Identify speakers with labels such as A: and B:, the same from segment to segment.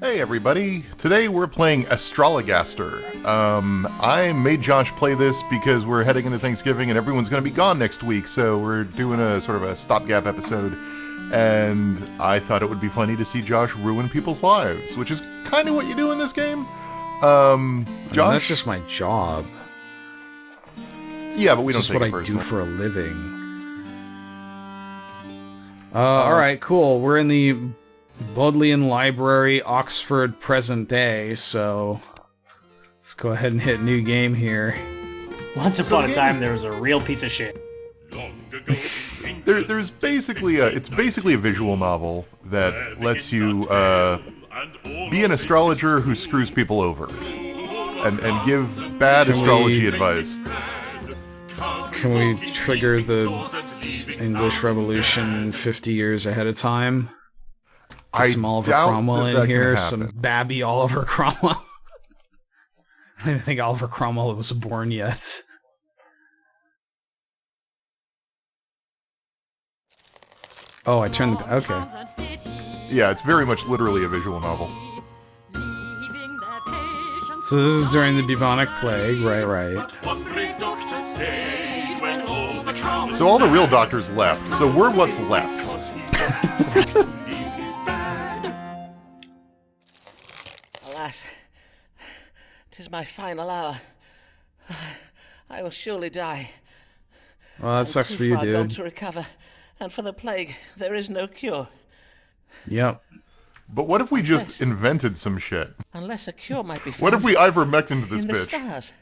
A: Hey everybody, today we're playing Astrologaster. I made Josh play this because we're heading into Thanksgiving and everyone's going to be gone next week, so we're doing a sort of a stopgap episode, and I thought it would be funny to see Josh ruin people's lives, which is kind of what you do in this game. Josh?
B: That's just my job.
A: Yeah, but we don't
B: take
A: take
B: it
A: it
B: personally. This is what I do for a living. Alright, cool. We're in the Bodleian Library, Oxford, present day, so let's go ahead and hit new game here.
C: Once upon a time, there was a real piece of shit.
A: There's basically it's basically a visual novel that lets you be an astrologer who screws people over and give bad astrology advice.
B: Can we trigger the English Revolution 50 years ahead of time? Get some Oliver Cromwell in here, some Babby Oliver Cromwell. I don't think Oliver Cromwell was born yet. Oh, I turned the... okay.
A: Yeah, it's very much literally a visual novel.
B: So this is during the bubonic plague, right.
A: So all the real doctors left, so we're what's left.
D: Alas, 'tis my final hour. I will surely die.
B: Well, that sucks
D: I'm
B: for you,
D: too far gone
B: dude.
D: to recover, and for the plague, there is no cure.
B: Yep.
A: But what if we just invented some shit?
D: Unless a cure might be found.
A: What if we ivermectined this
D: in the
A: bitch?
D: stars.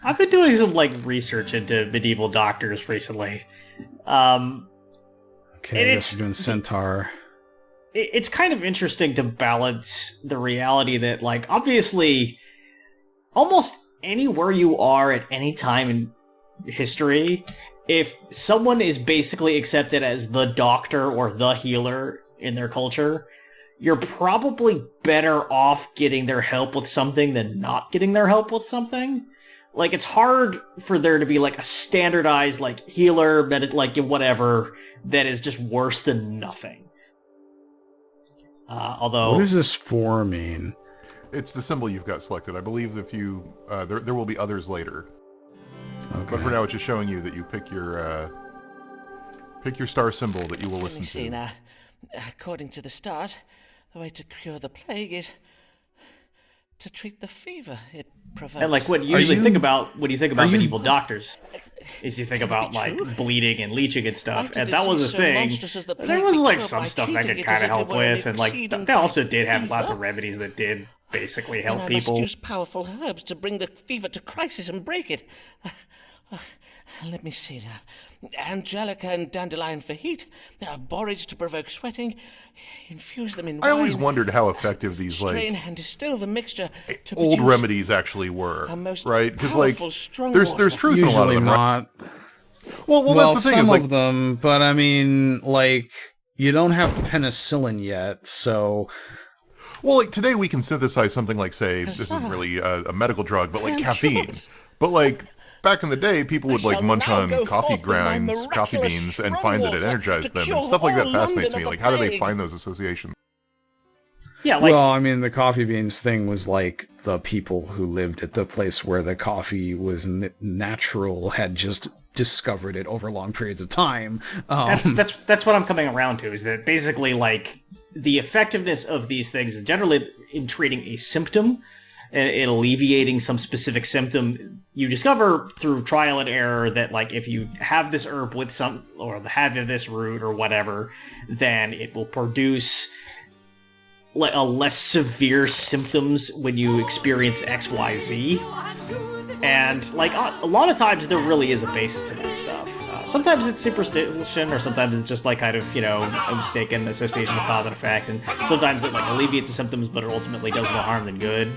C: I've been doing some research into medieval doctors recently.
B: Okay, I guess
C: it's
B: you're doing Centaur.
C: it's kind of interesting to balance the reality that, obviously, almost anywhere you are at any time in history, if someone is basically accepted as the doctor or the healer in their culture, you're probably better off getting their help with something than not getting their help with something. It's hard for there to be, a standardized, healer, whatever, that is just worse than nothing. Although...
B: What does this 4 mean?
A: It's the symbol you've got selected. I believe if you... there will be others later.
B: Okay.
A: But for now, it's just showing you that you pick your star symbol that you will
D: Let me
A: listen
D: see
A: to.
D: now. According to the stars, the way to cure the plague is to treat the fever it provokes.
C: And what you usually think about when you think about medieval doctors is you think about bleeding and leeching and stuff, and that was a thing. There was some stuff that could kind of help with, and they also did have lots of remedies that did basically help
D: I
C: people.
D: must use powerful herbs to bring the fever to crisis and break it. Let me see now. Angelica and dandelion for heat, borage to provoke sweating, infuse them in wine.
A: I always wondered how effective these
D: strain and distill the mixture to
A: old
D: produce
A: remedies actually were,
D: a most
A: right? Because
D: powerful, strong
A: there's
D: water.
A: truth in a lot of
B: Usually
A: them. Right?
B: not.
A: Well,
B: Well,
A: that's the thing.
B: some
A: Is
B: of them, but I mean, you don't have penicillin yet, so...
A: Well, today we can synthesize something like, say, this isn't really a medical drug, but caffeine. But back in the day, people would munch on coffee grinds, coffee beans, and find that it energized them, and stuff like that fascinates me. How do they find those associations?
C: Yeah,
B: well, I mean, the coffee beans thing was the people who lived at the place where the coffee was natural had just discovered it over long periods of time.
C: That's what I'm coming around to, is that basically the effectiveness of these things is generally in treating a symptom and in alleviating some specific symptom. You discover through trial and error that if you have this herb with some, or have this root or whatever, then it will produce a less severe symptoms when you experience XYZ. And a lot of times there really is a basis to that stuff. Sometimes it's superstition, or sometimes it's just a mistaken association of cause and effect, and sometimes it alleviates the symptoms, but it ultimately does more harm than good.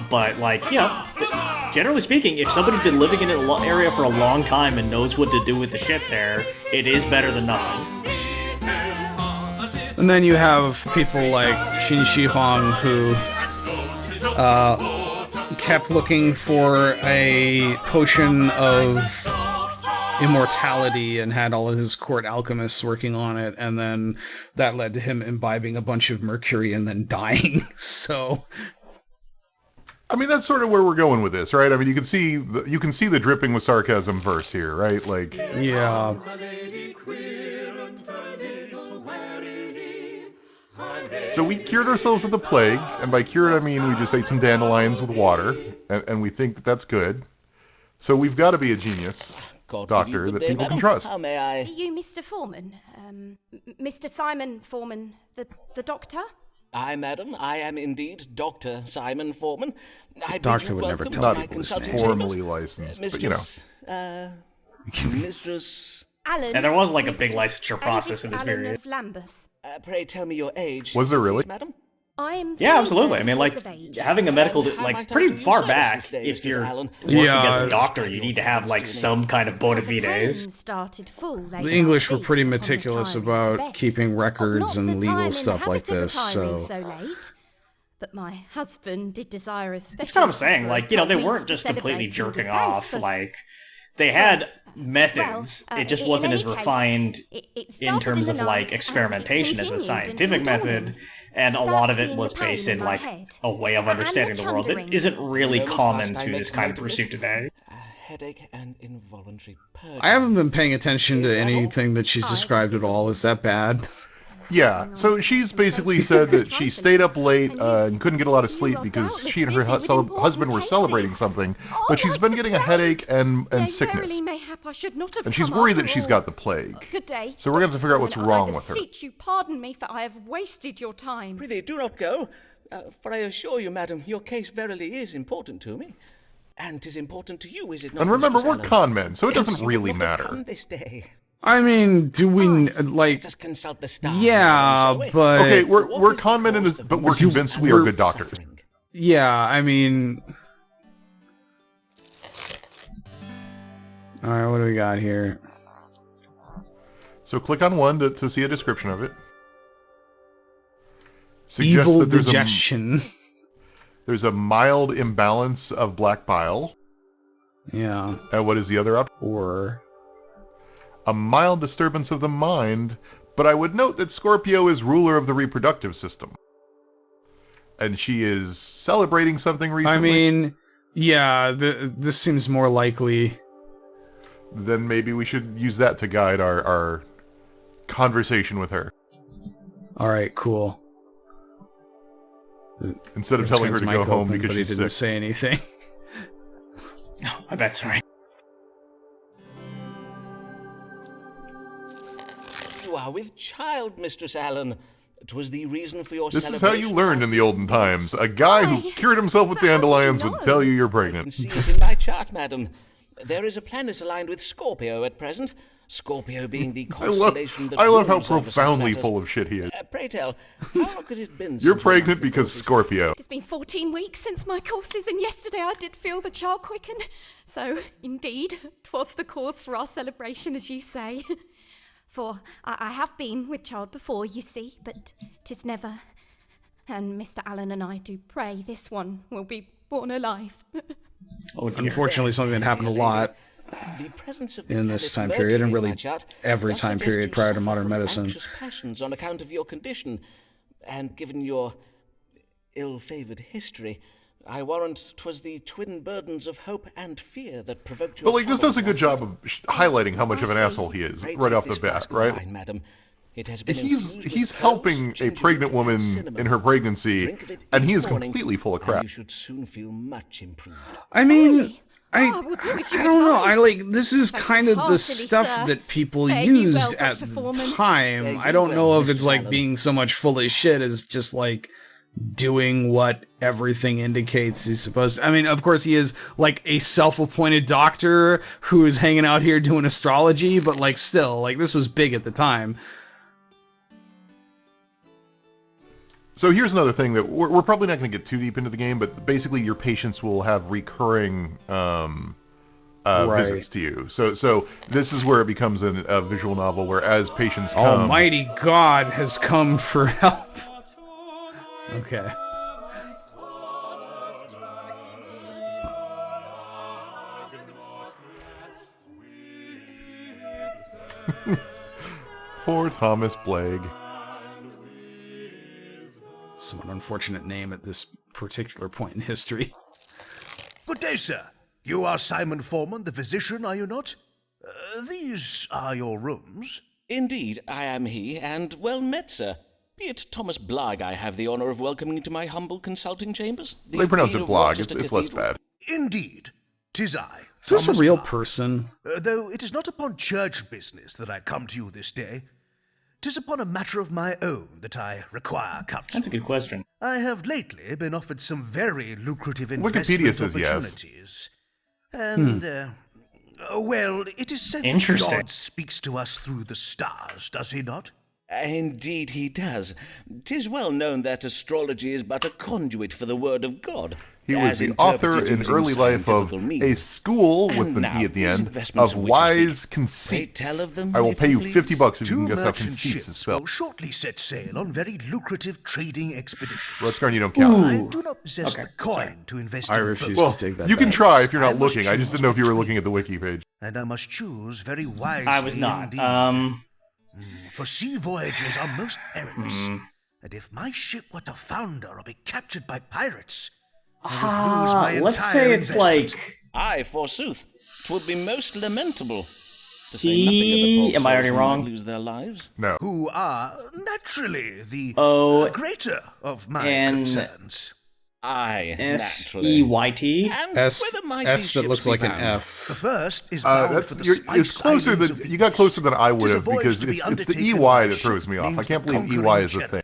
C: But generally speaking, if somebody's been living in an area for a long time and knows what to do with the shit there, it is better than nothing.
B: And then you have people like Qin Shi Huang, who kept looking for a potion of immortality and had all of his court alchemists working on it, and then that led to him imbibing a bunch of mercury and then dying. So,
A: I mean, that's sort of where we're going with this, right? I mean, you can see the dripping with sarcasm verse here, right? Like,
B: yeah.
A: So we cured ourselves of the plague, and by cured I mean we just ate some dandelions with water, and we think that that's good. So we've got to be a genius doctor that people can trust.
E: How may I? Are you Mr. Foreman? Mr. Simon Foreman, the doctor?
D: Aye, madam. I am indeed Dr. Simon Foreman.
B: The doctor would never tell people his name.
A: Not formally licensed,
D: Mistress,
A: but
D: Mistress...
E: Alan.
C: And there was like a big licensure process in this
E: Alan
C: period.
E: of Lambeth.
D: Pray tell me your age.
A: Was there really?
D: Please, madam?
E: I'm
C: Yeah, absolutely. I mean,
E: 33
C: like,
E: years of age.
C: having a medical,
D: How
C: like,
D: might I
C: pretty
D: do you
C: far
D: service
C: back,
D: this day,
C: if
D: Mr.
C: you're
D: Allen?
C: working
B: Yeah.
C: as a doctor, you need to have, like, some kind of bona
E: The
C: fides.
E: pain started full late
B: The English were
E: last
B: pretty
E: week upon
B: meticulous
E: retiring to
B: about
E: bed.
B: keeping records
E: Not
B: and
E: that I'm
B: legal
E: in the
B: stuff like
E: habit of
B: this,
E: retiring
B: so...
E: so late. But my husband did desire a special.
C: That's what I'm saying. Like, you know, they
E: means
C: weren't
E: to
C: just completely
E: celebrate
C: jerking
E: and give thanks
C: off.
E: for-
C: Like, they had methods. It just
E: in
C: wasn't
E: any
C: as
E: case,
C: refined
E: it
C: in
E: started
C: terms
E: the
C: of,
E: night,
C: like,
E: and it
C: experimentation as a
E: continued
C: scientific
E: until
C: method.
E: dawning.
C: And a lot of
E: That's
C: it
E: been
C: was
E: the pain
C: based
E: in
C: in,
E: my
C: like,
E: head.
C: a way of
E: And
C: understanding the world that
E: wondering.
C: isn't really
D: Moment
C: common
D: must I
C: to
D: make
C: this kind of
D: note of
C: pursuit
D: this?
C: today.
D: Headache and involuntary purging.
B: I haven't been paying attention
D: Is
B: to
D: that all?
B: anything that she's
E: I
B: described
E: think
B: at all. Is that bad?
A: Yeah, so she's basically said that she stayed up late and couldn't get a lot of sleep
E: are
A: because
E: doubtless
A: she and her
E: busy with important
A: husband were celebrating
E: cases.
A: something,
E: Oh,
A: but she's
E: like
A: been
E: the
A: getting a
E: plague.
A: headache and
E: Yea,
A: sickness.
E: verily, mayhap I should not have
A: And she's
E: come
A: worried that
E: after
A: she's
E: all.
A: got the plague.
E: Good day.
A: So we're going to have to figure out what's
E: Foreman,
A: wrong
E: I
A: with her.
E: beseech you, pardon me, for I have wasted your time.
D: Prithee, do not go, for I assure you, madam, your case verily is important to me. And 'tis important to you, is it not?
A: And remember,
D: Mistress
A: we're
D: Allen?
A: con men, so it
D: Else
A: doesn't
D: you
A: really
D: would not have
A: matter.
D: come this day.
B: I mean, do we, like...
D: Let us consult the stars.
B: Yeah,
D: shall we?
B: but...
A: Okay,
D: What
A: we're
D: is the
A: con men in
D: cause
A: this,
D: of
A: but we're
D: Mistress
A: convinced we are
D: Allen's
A: good doctors.
D: suffering?
B: Yeah, I mean... Alright, what do we got here?
A: So click on one to see a description of it. Suggests
B: Evil
A: that
B: digestion.
A: there's a mild imbalance of black bile.
B: Yeah.
A: And what is the other option?
B: Or...
A: A mild disturbance of the mind, but I would note that Scorpio is ruler of the reproductive system. And she is celebrating something recently.
B: I mean, yeah, this seems more likely.
A: Then maybe we should use that to guide our conversation with her.
B: Alright, cool.
A: Instead of telling her to go home because
B: but he
A: she's
B: didn't
A: sick.
B: say anything.
C: Oh, I bet, sorry.
D: You are with child, Mistress Allen. 'Twas the reason for your
A: This is
D: celebration.
A: how you learned in the olden times. A guy who cured himself with
E: But how did you
A: dandelions would
E: know?
A: tell you you're
D: I
A: pregnant.
D: can see it in my chart, madam. There is a planet aligned with Scorpio at present. Scorpio being the constellation that
A: I love how
D: rules over such
A: profoundly
D: matters.
A: full of shit he is.
D: Pray tell, how long has it been
A: You're
D: since your
A: pregnant
D: monthly
A: because
D: courses?
A: Scorpio.
E: It's been 14 weeks since my courses, and yesterday I did feel the child quicken. So, indeed, 'twas the cause for our celebration, as you say. For I have been with child before, you see, but 'tis never. And Mr. Allen and I do pray this one will be born alive.
C: Oh, dear.
B: Unfortunately, something that happened a lot
D: The presence of the
B: in this
D: planet
B: time period, and
D: Mercury in
B: really
D: my chart
B: every
D: does
B: time
D: suggest
B: period
D: you
B: prior to
D: suffer
B: modern
D: from
B: medicine.
D: anxious passions on account of your condition, and given your ill-favoured history, I warrant 'twas the twin burdens of hope and fear that provoked your
A: But like, this does a good
D: troubles.
A: job of highlighting how much of an asshole he is
D: Pray
A: right
D: take
A: off the
D: this
A: bat,
D: flask of
A: right?
D: wine, madam. It has been
A: He's
D: infused with
A: helping
D: herbs,
A: a
D: ginger
A: pregnant
D: root, and
A: woman
D: cinnamon.
A: in her pregnancy,
D: Drink of it
A: and
D: each
A: he is
D: morning,
A: completely full of
D: and
A: crap.
D: you should soon feel much improved.
B: I mean,
E: Oh, I will do as you
B: I don't know. I
E: advise.
B: like this is
E: Thank
B: kind
E: you
B: of the
E: heartily,
B: stuff
E: sir.
B: that people
E: Fare you
B: used
E: well,
B: at
E: Dr.
B: the
E: Foreman.
B: time.
D: Fare
B: I
D: you
B: don't know
D: well,
B: if it's
D: Mr.
B: like
D: Allen.
B: being so much full of shit as just like doing what everything indicates he's supposed to. I mean, of course he is like a self-appointed doctor who is hanging out here doing astrology, but like still, like this was big at the time.
A: So here's another thing that we're probably not going to get too deep into the game, but basically your patients will have recurring visits to you. So this is where it becomes a visual novel, where as patients come...
B: Almighty God has come for help. Okay.
A: Poor Thomas Blagg.
B: Somewhat unfortunate name at this particular point in history.
F: Good day, sir. You are Simon Foreman, the physician, are you not? These are your rooms.
D: Indeed, I am he, and well met, sir. Be it Thomas Blagg I have the honour of welcoming to my humble consulting chambers.
A: They pronounce it Blagg. It's less bad.
F: Indeed, 'tis I.
B: Is this
F: Thomas
B: a real
F: Blagg.
B: person?
F: Though it is not upon church business that I come to you this day. 'Tis upon a matter of my own that I require counsel.
C: That's a good question.
F: I have lately been offered some very lucrative
A: Wikipedia
F: investment
A: says yes.
F: opportunities. And, well, it is said that
C: Interesting.
F: God speaks to us through the stars, does he not?
D: Indeed he does. 'Tis well known that astrology is but a conduit for the word of God.
A: He was the author in early life of A School, with an E at the end, of Wise Conceits. I will pay you $50 if you can guess how conceits is spelled.
F: Will shortly set sail on very lucrative trading expeditions.
A: Let's go, you don't count.
F: I do not possess the coin to invest
B: I
F: in
B: refuse
F: both,
B: to take that
A: You can
B: back.
A: try if you're
F: I
A: not
F: must
A: looking. I just
F: choose
A: didn't know if you were
F: between-
A: looking at the wiki page.
F: and I must choose very wisely.
C: I was not.
F: Indeed. For sea voyages are most perilous,
C: Hmm.
F: and if my ship were to founder or be captured by pirates, I would lose my
C: let's
F: entire
C: say it's
F: investment.
C: like
D: Aye, forsooth. 'Twould be most lamentable. To say nothing of the poor
C: Am I already
D: souls who
C: wrong?
D: might lose their lives.
A: No.
F: Who are naturally the
C: O
F: greater of my
C: N
F: concerns.
D: Aye,
C: S
D: naturally.
C: E Y T.
D: And
B: S,
D: whither might
B: S
D: these
B: that
D: ships
B: looks
D: be
B: like an
D: bound?
F: The
B: F.
F: first is bound
A: That's
F: for the
A: it's
F: spice
A: closer
F: islands
A: than
F: of
A: you got
F: the
A: closer
F: east.
A: than I would
F: 'Tis a
A: have
F: voyage
A: because
F: to be
A: it's the
F: undertaken
A: EY
F: by a
A: that
F: ship
A: throws me off. I
F: named
A: can't
F: the
A: believe EY
F: Conquering
A: is a
F: Cherub.
A: thing.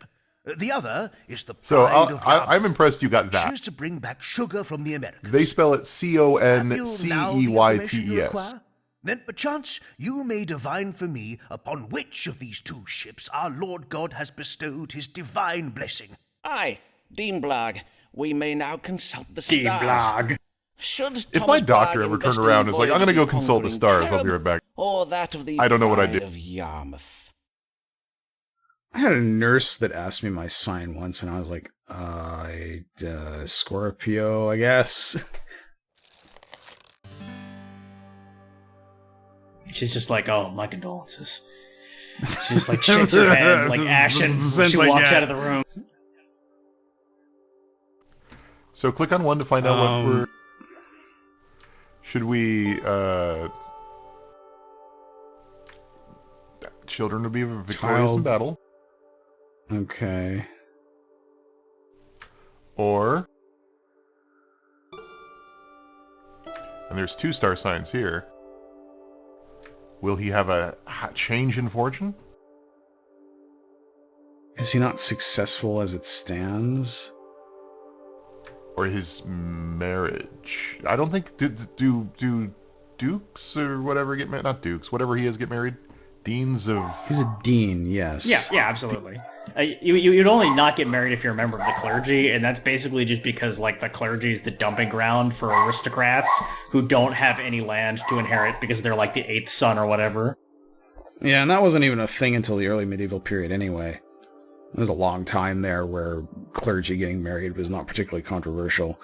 F: The other is the
A: So
F: Pride of
A: I'm
F: Yarmouth.
A: impressed you got
F: She
A: that.
F: is to bring back sugar from the Americans.
A: They spell it
F: Have you now the information you
A: CONCEYTES.
F: require? Then perchance you may divine for me upon which of these two ships our Lord God has bestowed his divine blessing.
D: Aye, Dean Blagg. We may now consult the
C: Dean
D: stars.
C: Blagg.
D: Should
A: If
D: Thomas
A: my doctor
D: Blagg
A: ever
D: invest
A: turned
D: in
A: around and
D: the
A: is like, I'm
D: voyage
A: going to
D: of
A: go
D: the
A: consult the
D: Conquering
A: stars, I'll be
D: Cherub,
A: right back.
D: Or that of the
A: I don't know what I
D: Pride
A: did.
D: of Yarmouth.
B: I had a nurse that asked me my sign once, and I was like, Scorpio, I guess.
C: She's just like, oh, my condolences. She just like shakes her head, like
B: This is
C: ashen.
B: the
C: She
B: sense I
C: walks
B: get.
C: out of the room.
A: So click on 1 to find out what we're...
B: Um,
A: Should we, children to be victorious in
B: Child.
A: battle,
B: Okay.
A: or... And there's 2 star signs here. Will he have a change in fortune?
B: Is he not successful as it stands?
A: Or his marriage? I don't think... Do dukes or whatever get married? Not dukes, whatever he is get married? Deans of...
B: He's a dean, yes.
C: Yeah, absolutely. You'd only not get married if you're a member of the clergy, and that's basically just because, like, the clergy is the dumping ground for aristocrats who don't have any land to inherit because they're, like, the 8th son or whatever.
B: Yeah, and that wasn't even a thing until the early medieval period anyway. There's a long time there where clergy getting married was not particularly controversial.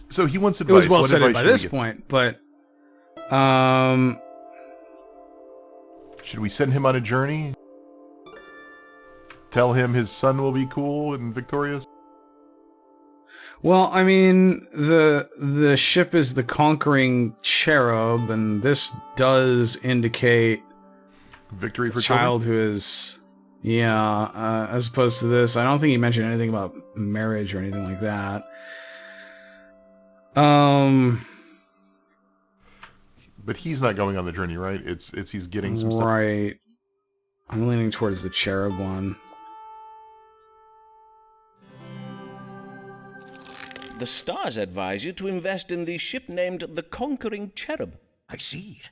A: So he wants
B: It
A: advice.
B: was well
A: What
B: said
A: advice
B: by
A: should we
B: this
A: get?
B: point, but
A: Should we send him on a journey? Tell him his son will be cool and victorious?
B: well, I mean, the ship is the Conquering Cherub, and this does indicate
A: Victory for
B: a child who is, as opposed to this. I don't think he mentioned anything about marriage or anything like that.
A: But he's not going on the journey, right? It's he's getting some stuff.
B: Right. I'm leaning towards the Cherub one.
D: The stars advise you to invest in the ship named the Conquering Cherub.
F: I see.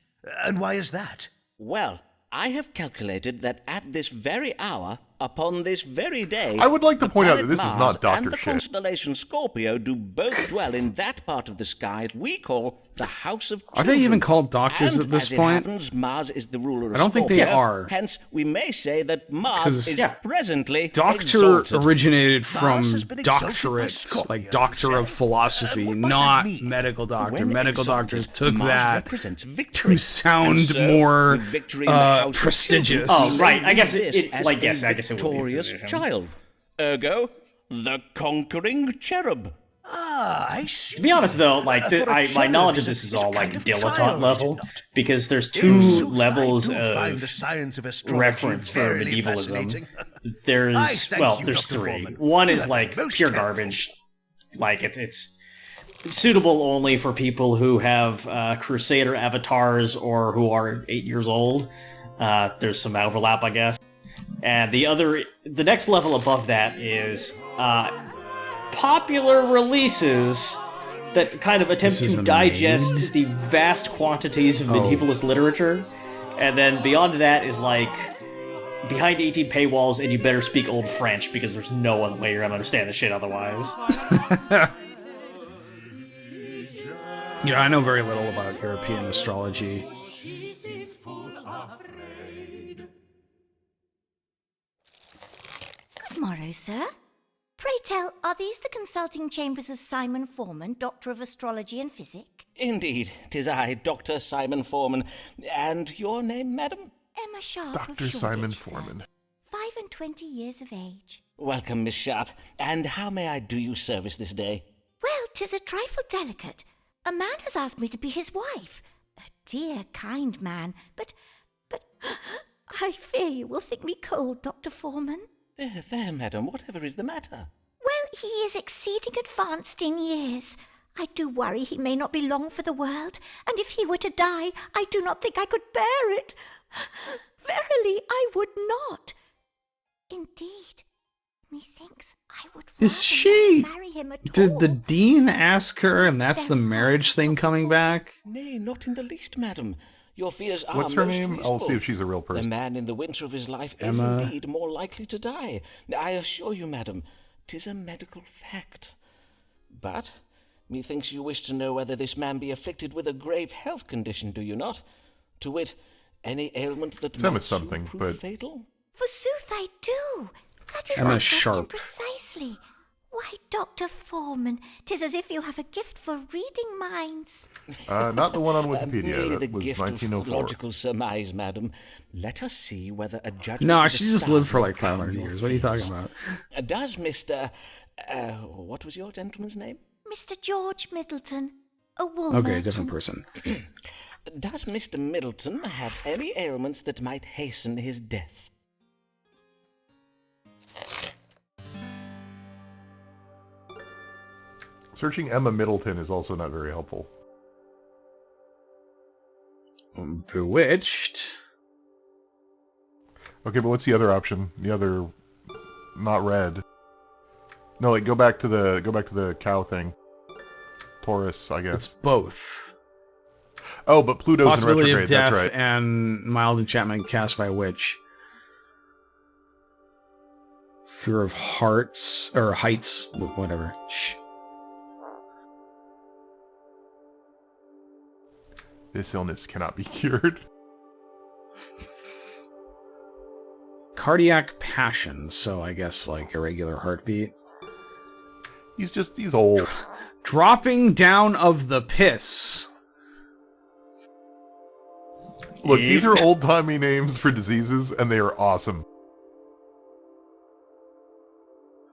F: And why is that?
D: Well, I have calculated that at this very hour, upon this very day,
A: I would like to
D: the
A: point out
D: planet
A: that this is
D: Mars
A: not Dr.
D: and the
A: Shit.
D: constellation Scorpio do both dwell in that part of the sky we call the House of
B: Are
D: Children.
B: they even called doctors
D: And
B: at this
D: as it
B: point?
D: happens, Mars is the ruler of
B: I don't think they
D: Scorpio,
B: are.
D: Hence, we may say that Mars
B: 'Cause
D: is presently
B: Doctor
D: exalted.
B: originated from
F: Mars has been exalted by
B: doctorate,
F: Scorpio,
B: like doctor of philosophy,
F: what might that
B: not
F: mean?
B: medical doctor.
D: When
B: Medical
D: exalted,
B: doctors took
D: Mars
B: that
D: represents victory.
B: to sound
D: And so,
B: more
D: with victory in the House of
B: prestigious.
D: Children,
C: Oh, right. I
D: we
C: guess
D: read
C: it-
D: this
C: it-
D: as
C: like,
D: a
C: yes, I guess it would be a
D: victorious
C: physician.
D: child. Ergo, the conquering cherub.
F: Ah, I see.
C: To be honest, though, like
F: For a
C: my
F: cherub
C: knowledge of
F: is a-
C: this is
F: is a
C: all
F: kind
C: like
F: of
C: dilettante
F: child,
C: level,
F: is it not?
C: because there's
F: In
C: two
F: sooth,
C: levels
F: I do find the
C: of
F: science of astrology
C: reference for
F: verily
C: medievalism.
F: fascinating.
C: There's
F: I thank you,
C: there's
F: Dr.
C: three.
F: Foreman.
C: One
F: You
C: is
F: have
C: like
F: been most
C: pure
F: helpful.
C: garbage, like it's suitable only for people who have Crusader avatars or who are 8 years old. There's some overlap, I guess. And the next level above that is popular releases that kind of attempt
B: This is
C: to
B: a
C: digest
B: maze?
C: the vast quantities of medievalist literature. And then beyond that is like behind 18 paywalls, and you better speak Old French because there's no one way you're gonna understand the shit otherwise.
B: Yeah, I know very little about European astrology.
G: Good morrow, sir. Pray tell, are these the consulting chambers of Simon Foreman, Doctor of Astrology and Physic?
D: Indeed, 'tis I, Dr. Simon Foreman. And your name, madam?
G: Emma Sharp
A: Dr.
G: of
A: Simon
G: Shoreditch, sir.
A: Foreman.
G: 25 years of age.
D: Welcome, Miss Sharp. And how may I do you service this day?
G: Well, 'tis a trifle delicate. A man has asked me to be his wife. A dear, kind man, but I fear you will think me cold, Dr. Foreman.
D: There, madam, whatever is the matter?
G: Well, he is exceeding advanced in years. I do worry he may not be long for the world, and if he were to die, I do not think I could bear it. Verily, I would not. Indeed, methinks I would rather
B: Is she?
G: not marry him at
B: Did
G: all.
B: the dean ask her, and that's the marriage thing coming back?
D: Nay, not in the least, madam. Your fears are
A: What's her
D: most
A: name? I'll
D: reasonable.
A: see if she's a real
D: The
A: person.
D: man in the winter of his life
B: Emma.
D: is indeed more likely to die. I assure you, madam, 'tis a medical fact. But methinks you wish to know whether this man be afflicted with a grave health condition, do you not? To wit, any ailment that
A: Emma
D: might soon
A: something,
D: prove
A: but-
D: fatal?
G: Forsooth I do. That is
B: Emma
G: my question
B: Sharp.
G: precisely. Why, Dr. Foreman, 'tis as if you have a gift for reading minds.
A: Not the one on
D: Merely
A: Wikipedia.
D: the
A: That was
D: gift of
A: 1904.
D: logical surmise, madam. Let us see whether a judgment
B: No,
D: of the
B: she just
D: stars
B: lived for
D: will
B: like
D: calm
B: 500
D: your
B: years. What are you talking
D: fears.
B: about?
D: Does Mr. What was your gentleman's name?
G: Mr. George Middleton, a wool
B: Okay,
G: merchant.
B: different person.
D: Does Mr. Middleton have any ailments that might hasten his death?
A: Searching Emma Middleton is also not very helpful.
B: Bewitched.
A: Okay, but what's the other option? The other, not red. No, like go back to the cow thing. Taurus, I guess.
B: It's both.
A: Oh, but Pluto's in
B: Possibility
A: retrograde.
B: of death
A: That's right.
B: and mild enchantment cast by a witch. Fear of hearts or heights, whatever. Shh.
A: This illness cannot be cured.
B: Cardiac passion, so I guess like irregular heartbeat.
A: He's old.
B: Dropping down of the piss.
A: Look, these are old-timey names for diseases, and they are awesome.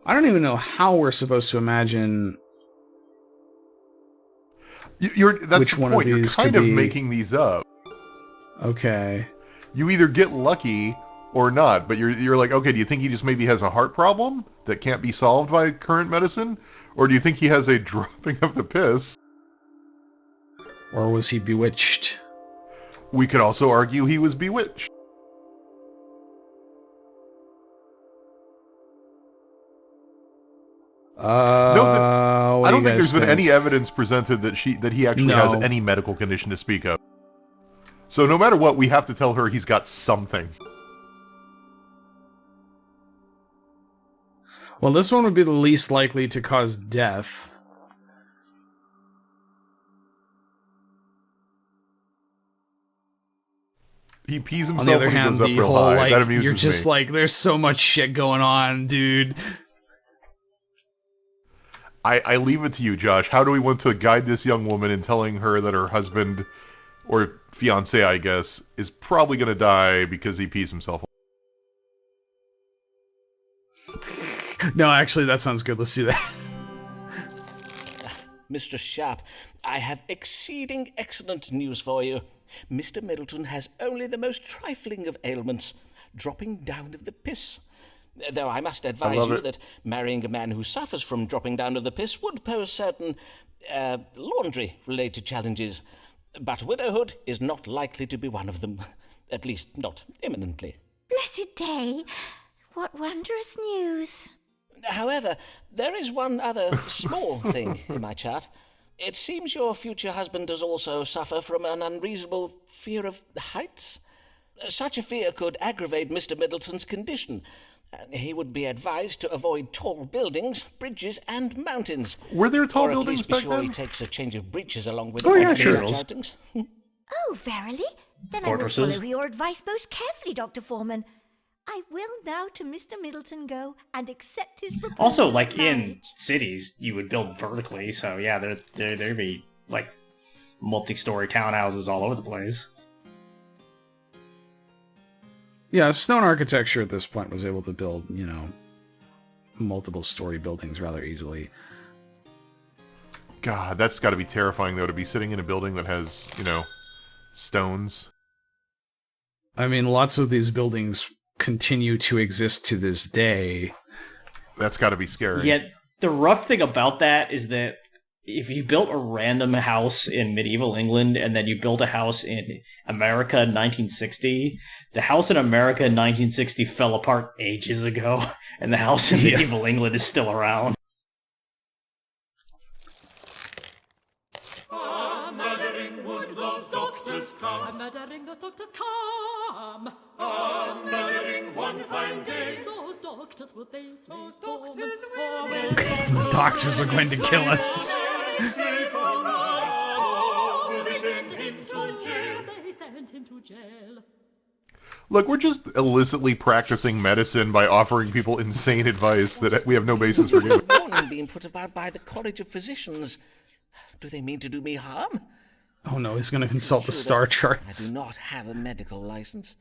B: I don't even know how we're supposed to imagine.
A: That's
B: Which
A: the
B: one of
A: point. You're
B: these
A: kind
B: could
A: of
B: be-
A: making these up.
B: Okay.
A: You either get lucky or not, but you're like, okay, do you think he just maybe has a heart problem that can't be solved by current medicine? Or do you think he has a dropping of the piss?
B: Or was he bewitched?
A: We could also argue he was bewitched. I don't think there's been any evidence presented that he actually has any medical condition to speak of. So no matter what, we have to tell her he's got something.
B: Well, this one would be the least likely to cause death.
A: He pees himself
B: on the other
A: when
B: hand,
A: he goes
B: the
A: up real
B: whole,
A: high.
B: like,
A: That amuses
B: you're just
A: me.
B: like, there's so much shit going on, dude.
A: I leave it to you, Josh. How do we want to guide this young woman in telling her that her husband, or fiancé, I guess, is probably going to die because he pees himself?
B: No, actually, that sounds good. Let's do that.
D: Mistress Sharp, I have exceeding excellent news for you. Mr. Middleton has only the most trifling of ailments, dropping down of the piss. Though I must advise you that marrying a man who suffers from dropping down of the piss would pose certain laundry-related challenges. But widowhood is not likely to be one of them, at least not imminently.
G: Blessed day! What wondrous news!
D: However, there is one other small thing in my chart. It seems your future husband does also suffer from an unreasonable fear of heights. Such a fear could aggravate Mr. Middleton's condition. He would be advised to avoid tall buildings, bridges, and mountains.
A: Were there tall
D: or
A: buildings
D: at least be
A: back
D: sure
A: then?
D: he takes a change of breeches along with
B: Oh,
D: him
B: yeah,
D: on
B: sure.
D: such outings.
G: Oh, verily? Then
C: Fortresses?
G: I will follow your advice most carefully, Dr. Foreman. I will now to Mr. Middleton go and accept his proposal.
C: Also,
G: of
C: like in
G: marriage.
C: cities, you would build vertically, so yeah, there'd be like multi-story townhouses all over the place.
B: Yeah, stone architecture at this point was able to build, you know, multiple story buildings rather easily.
A: God, that's got to be terrifying, though, to be sitting in a building that has, you know, stones.
B: I mean, lots of these buildings continue to exist to this day.
A: That's got to be scary.
C: Yet the rough thing about that is that if you built a random house in medieval England and then you built a house in America in 1960, the house in America in 1960 fell apart ages ago, and the house in medieval England is still around.
H: Murdering would those doctors come. Murdering those doctors come. Murdering one fine day. Those doctors would they say. Those doctors will
B: The doctors are going to kill us.
H: say for now. They send him to jail. They send him to jail.
A: Look, we're just illicitly practicing medicine by offering people insane advice that we have no basis for giving.
D: Warning being put about by the College of Physicians. Do they mean to do me harm?
B: Oh no, he's going to consult the
D: Sure
B: star
D: that I
B: charts.
D: do not have a medical license.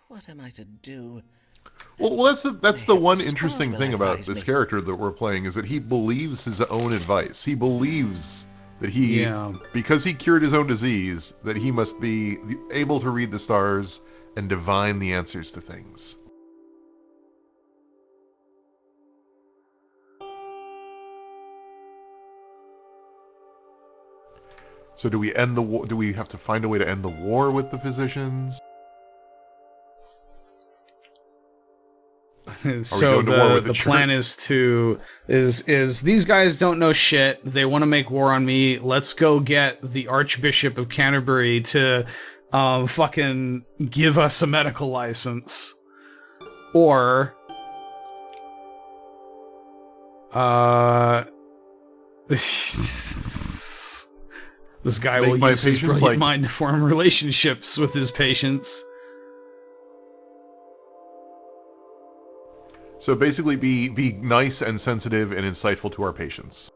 D: What am I to do?
A: Well, that's the one
D: Stars
A: interesting
D: will
A: thing about
D: advise
A: this
D: me.
A: character that we're playing is that he believes his own advice. He believes that because he cured his own disease, that he must be able to read the stars and divine the answers to things. So do we end the war? Do we have to find a way to end the war with the physicians?
B: So
A: going to war with
B: the
A: the
B: plan is these guys don't know shit. They want to make war on me. Let's go get the Archbishop of Canterbury to fucking give us a medical license. Or this guy
A: Make
B: will
A: my
B: use his
A: patients
B: brilliant
A: like-
B: mind to form relationships with his patients.
A: So basically, be nice and sensitive and insightful to our patients,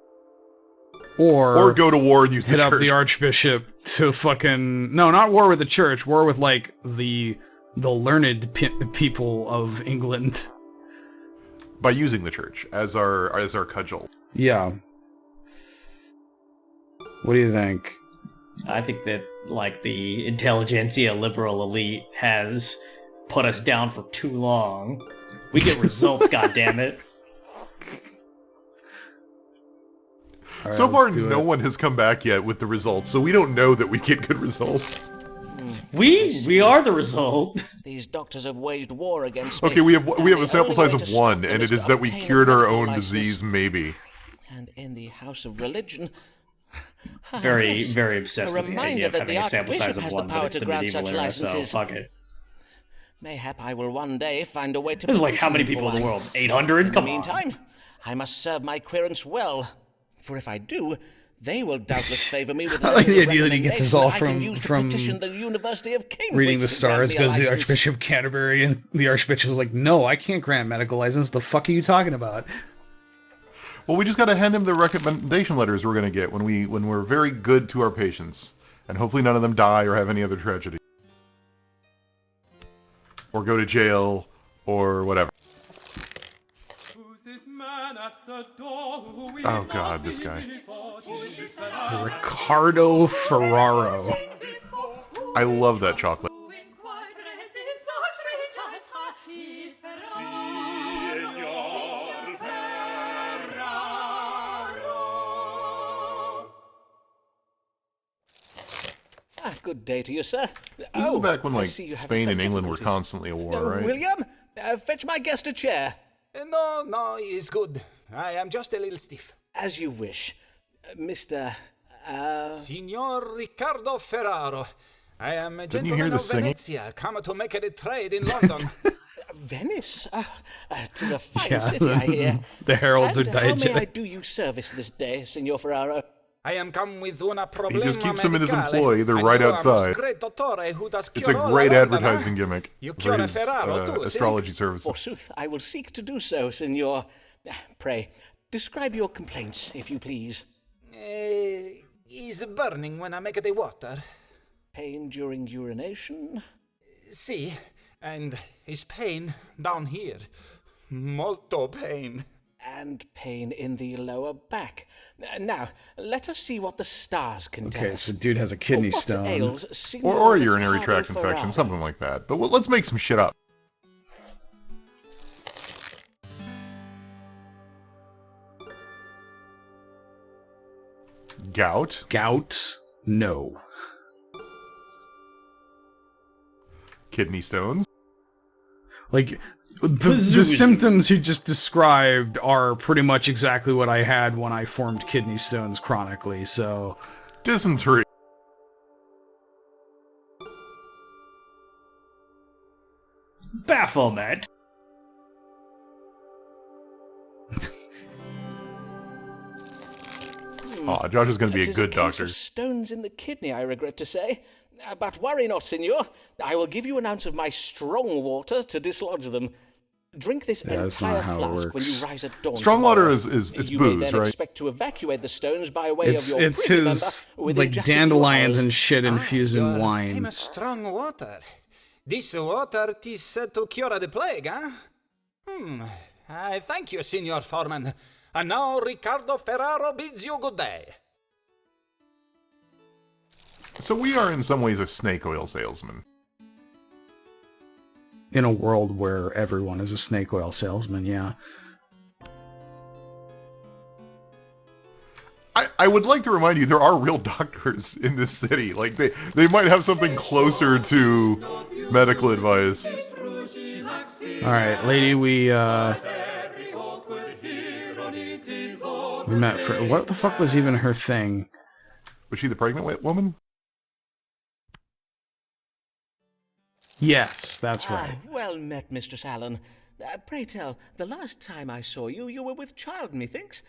A: or go to war and use the
B: hit
A: church
B: up the Archbishop to fucking not war with the church, war with like the learned people of England.
A: by using the church as our cudgel.
B: Yeah. What do you think?
C: I think that like the intelligentsia liberal elite has put us down for too long. We get results, goddammit.
B: All right,
A: So far,
B: let's do
A: no
B: it.
A: one has come back yet with the results, so we don't know that we get good results.
C: We are the result.
D: These doctors have waged war against me.
A: Okay, we have
D: and
A: a
D: the
A: sample
D: only
A: size
D: way
A: of
D: to stop
A: one,
D: them
A: and it
D: to
A: is that we
D: obtain a
A: cured our
D: medical
A: own
D: license.
A: disease, maybe.
D: And in the House of Religion...
C: Very,
D: yes,
C: very obsessed
D: a
C: with the
D: reminder
C: idea of
D: that
C: having
D: the
C: a sample size
D: Archbishop
C: of
D: has
C: one,
D: the
C: but
D: power
C: it's
D: to
C: the
D: grant
C: medieval
D: such
C: era, so
D: licenses.
C: fuck it.
D: Mayhap I will one day find a way to...
C: This is like how many people in the world? 800? Come on.
D: In the meantime, I must serve my querents well, for if I do, they will doubtless favour me with...
B: I like the idea that he gets this all from
D: the University of Cambridge
B: reading the stars, goes to the Archbishop of Canterbury, and the Archbishop is like, no, I can't grant medical license. The fuck are you talking about?
A: Well, we just got to hand him the recommendation letters we're going to get when we're very good to our patients. And hopefully none of them die or have any other tragedy. Or go to jail, or whatever. Oh god, this guy.
B: Ricardo Ferraro.
A: I love that chocolate.
D: Good day to you, sir.
A: This is back when, like, Spain and England were constantly at war, right?
D: William, fetch my guest a chair.
I: No, it's good. I am just a little stiff.
D: As you wish. Mr.
I: Signor Ricardo Ferraro. I am a gentleman of Venezia, come to make a trade in London.
D: Venice? 'Tis a fine city, I hear.
B: The heralds
D: and
B: are dying.
D: How may I do you service this day, Signor Ferraro?
I: I am come with una problema.
A: He just keeps him in his employ. They're right outside. It's a great advertising gimmick for his astrology services.
D: Forsooth, I will seek to do so, Signor. Pray, describe your complaints, if you please.
I: Is burning when I make the water.
D: Pain during urination?
I: See, and his pain down here. Molto pain.
D: And pain in the lower back. Now, let us see what the stars can tell us.
B: Okay, so dude has a kidney stone.
A: Or a urinary tract infection, something like that. But let's make some shit up. Gout?
B: Gout? No.
A: Kidney stones?
B: Like... The symptoms he just described are pretty much exactly what I had when I formed kidney stones chronically, so...
A: Dysentery.
C: Baphomet.
A: Aw, Josh is going to be a good doctor.
D: Stones in the kidney, I regret to say. But worry not, Signor. I will give you an ounce of my strong water to dislodge them. Drink this entire flask when you rise at dawn.
A: Strong water is
D: you
A: booze,
D: may then
A: right?
D: expect to evacuate the stones by way of your
B: it's his like dandelions and shit infused in wine.
I: Famous strong water. This water is said to cure the plague, huh? I thank you, Signor Foreman. And now Ricardo Ferraro bids you good day.
A: So we are in some ways a snake oil salesman.
B: In a world where everyone is a snake oil salesman, yeah.
A: I would like to remind you, there are real doctors in this city. Like, they might have something closer to medical advice.
B: Alright, lady, we met for... What the fuck was even her thing?
A: Was she the pregnant woman?
B: Yes, that's right.
D: Well met, Mistress Allen. Pray tell, the last time I saw you, you were with child, methinks.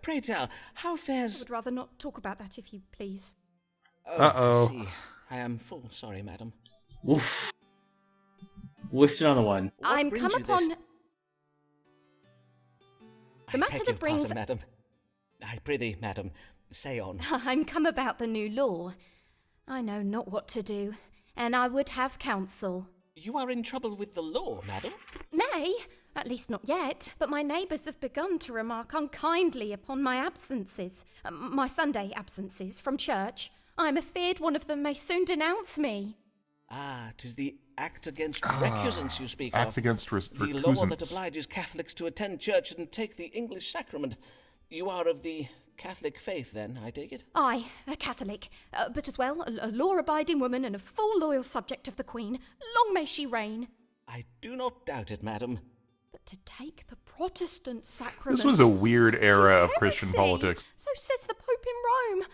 D: Pray tell, how fares...
E: I would rather not talk about that, if you please.
B: Uh-oh.
D: I see. I am full sorry, madam.
C: Oof. Whiffed another one.
E: I'm come upon... The matter that brings...
D: Pardon, madam. I prithee, madam, say on.
E: I'm come about the new law. I know not what to do, and I would have counsel.
D: You are in trouble with the law, madam?
E: Nay, at least not yet, but my neighbours have begun to remark unkindly upon my absences, my Sunday absences from church. I am afeard one of them may soon denounce me.
D: 'Tis the Act Against Recusants you speak
A: Act
D: of.
A: Against
D: The law that obliges Catholics to attend church and take the English sacrament. You are of the Catholic faith, then, I take it?
E: I, a Catholic, but as well a law-abiding woman and a full loyal subject of the Queen. Long may she reign.
D: I do not doubt it, madam.
E: But to take the Protestant sacrament...
A: This was a weird era of Christian politics.
E: So says the Pope in Rome.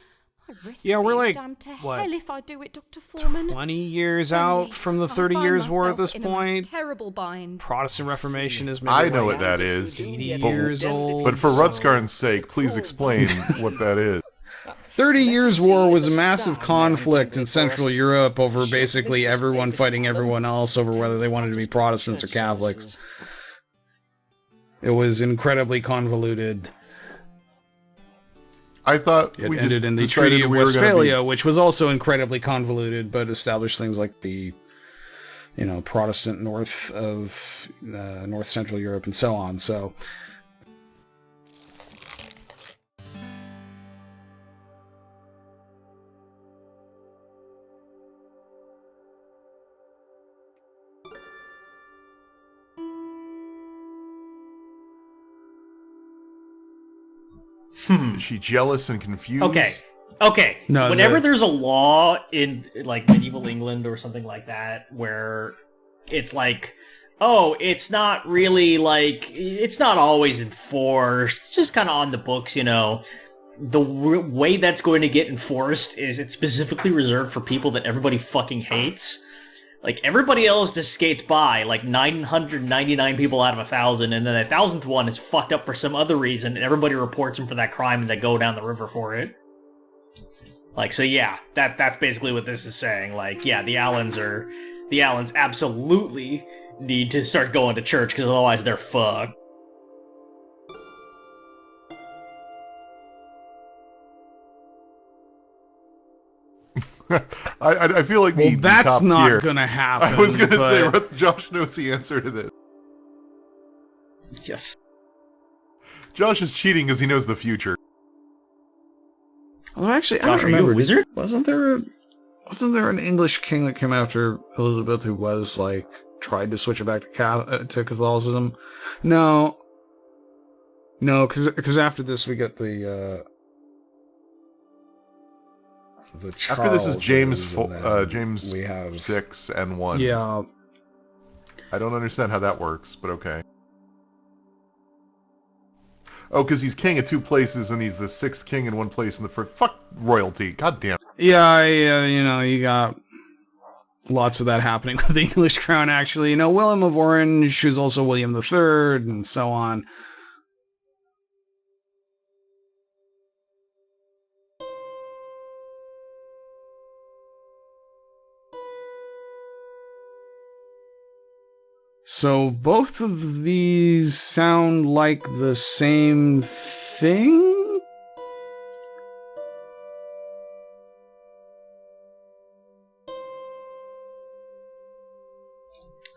B: Yeah, we're like,
E: damned to
B: what,
E: hell if I do it, Dr. Foreman.
B: 20 years out from the 30 Years' War at this point.
E: Terrible bind.
B: Protestant Reformation is maybe
A: I know
B: like
A: what that is.
B: 80 years old.
A: But for Rutskarn's sake, please explain what that is.
B: 30 Years' War was a massive conflict in Central Europe over basically everyone fighting everyone else over whether they wanted to be Protestants or Catholics. It was incredibly convoluted.
A: I thought
B: it
A: we
B: ended in the
A: Treaty
B: of Westphalia, which was also incredibly convoluted, but established things like the, Protestant north of North Central Europe and so on. So,
A: Is she jealous and confused?
C: Okay.
B: No,
C: whenever there's a law in like medieval England or something like that where it's like, oh, it's not really like, it's not always enforced, it's just kind of on the books, the way that's going to get enforced is it's specifically reserved for people that everybody fucking hates. Like, everybody else just skates by, like 999 people out of 1,000, and then the 1,000th one is fucked up for some other reason, and everybody reports him for that crime, and they go down the river for it. Like, so yeah, that's basically what this is saying. Like, yeah, the Allens absolutely need to start going to church, because otherwise they're fucked.
A: I feel like
B: that's not gonna happen.
A: I was gonna say Josh knows the answer to this.
C: Yes.
A: Josh is cheating because he knows the future.
B: Well, actually,
C: Josh,
B: I don't remember.
C: Are you a wizard?
B: Wasn't there an English king that came after Elizabeth who was like tried to switch it back to Catholicism? No, because after this we get the
A: after this is James
B: James we have
A: 6 and 1.
B: Yeah.
A: I don't understand how that works, but okay. Oh, because he's king of 2 places and he's the 6th king in 1 place in the first. Fuck royalty. God damn.
B: Yeah, you got lots of that happening with the English crown, actually. William of Orange, who's also William III, and so on. So both of these sound like the same thing?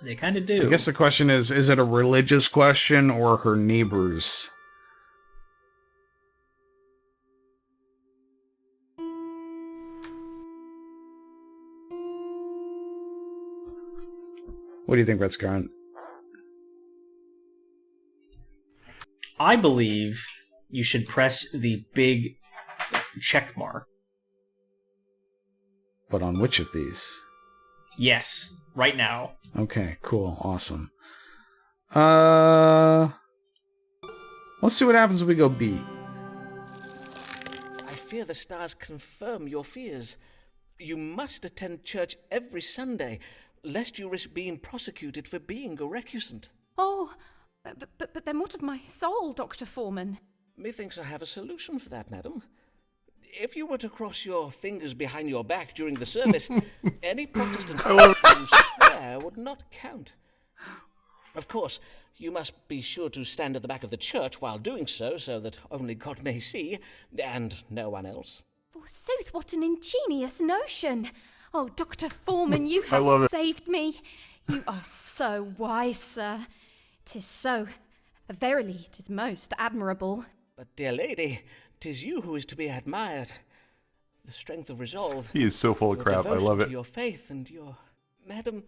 C: They kind of do.
B: I guess the question is it a religious question or her neighbors? What do you think, Red Scarn?
C: I believe you should press the big check mark.
B: But on which of these?
C: Yes, right now.
B: Okay, cool, awesome. Let's see what happens when we go B.
D: I fear the stars confirm your fears. You must attend church every Sunday, lest you risk being prosecuted for being a recusant.
E: Oh, but then what of my soul, Dr. Foreman?
D: Methinks I have a solution for that, madam. If you were to cross your fingers behind your back during the service, any Protestant you swear would not count. Of course, you must be sure to stand at the back of the church while doing so that only God may see, and no one else.
E: Forsooth, what an ingenious notion! Oh, Dr. Foreman, you have saved me. You are so wise, sir. 'Tis so. Verily, 'tis most admirable.
D: But, dear lady, 'tis you who is to be admired. The strength of resolve.
A: He is so full of crap. I love it.
D: To your faith and your... Madam,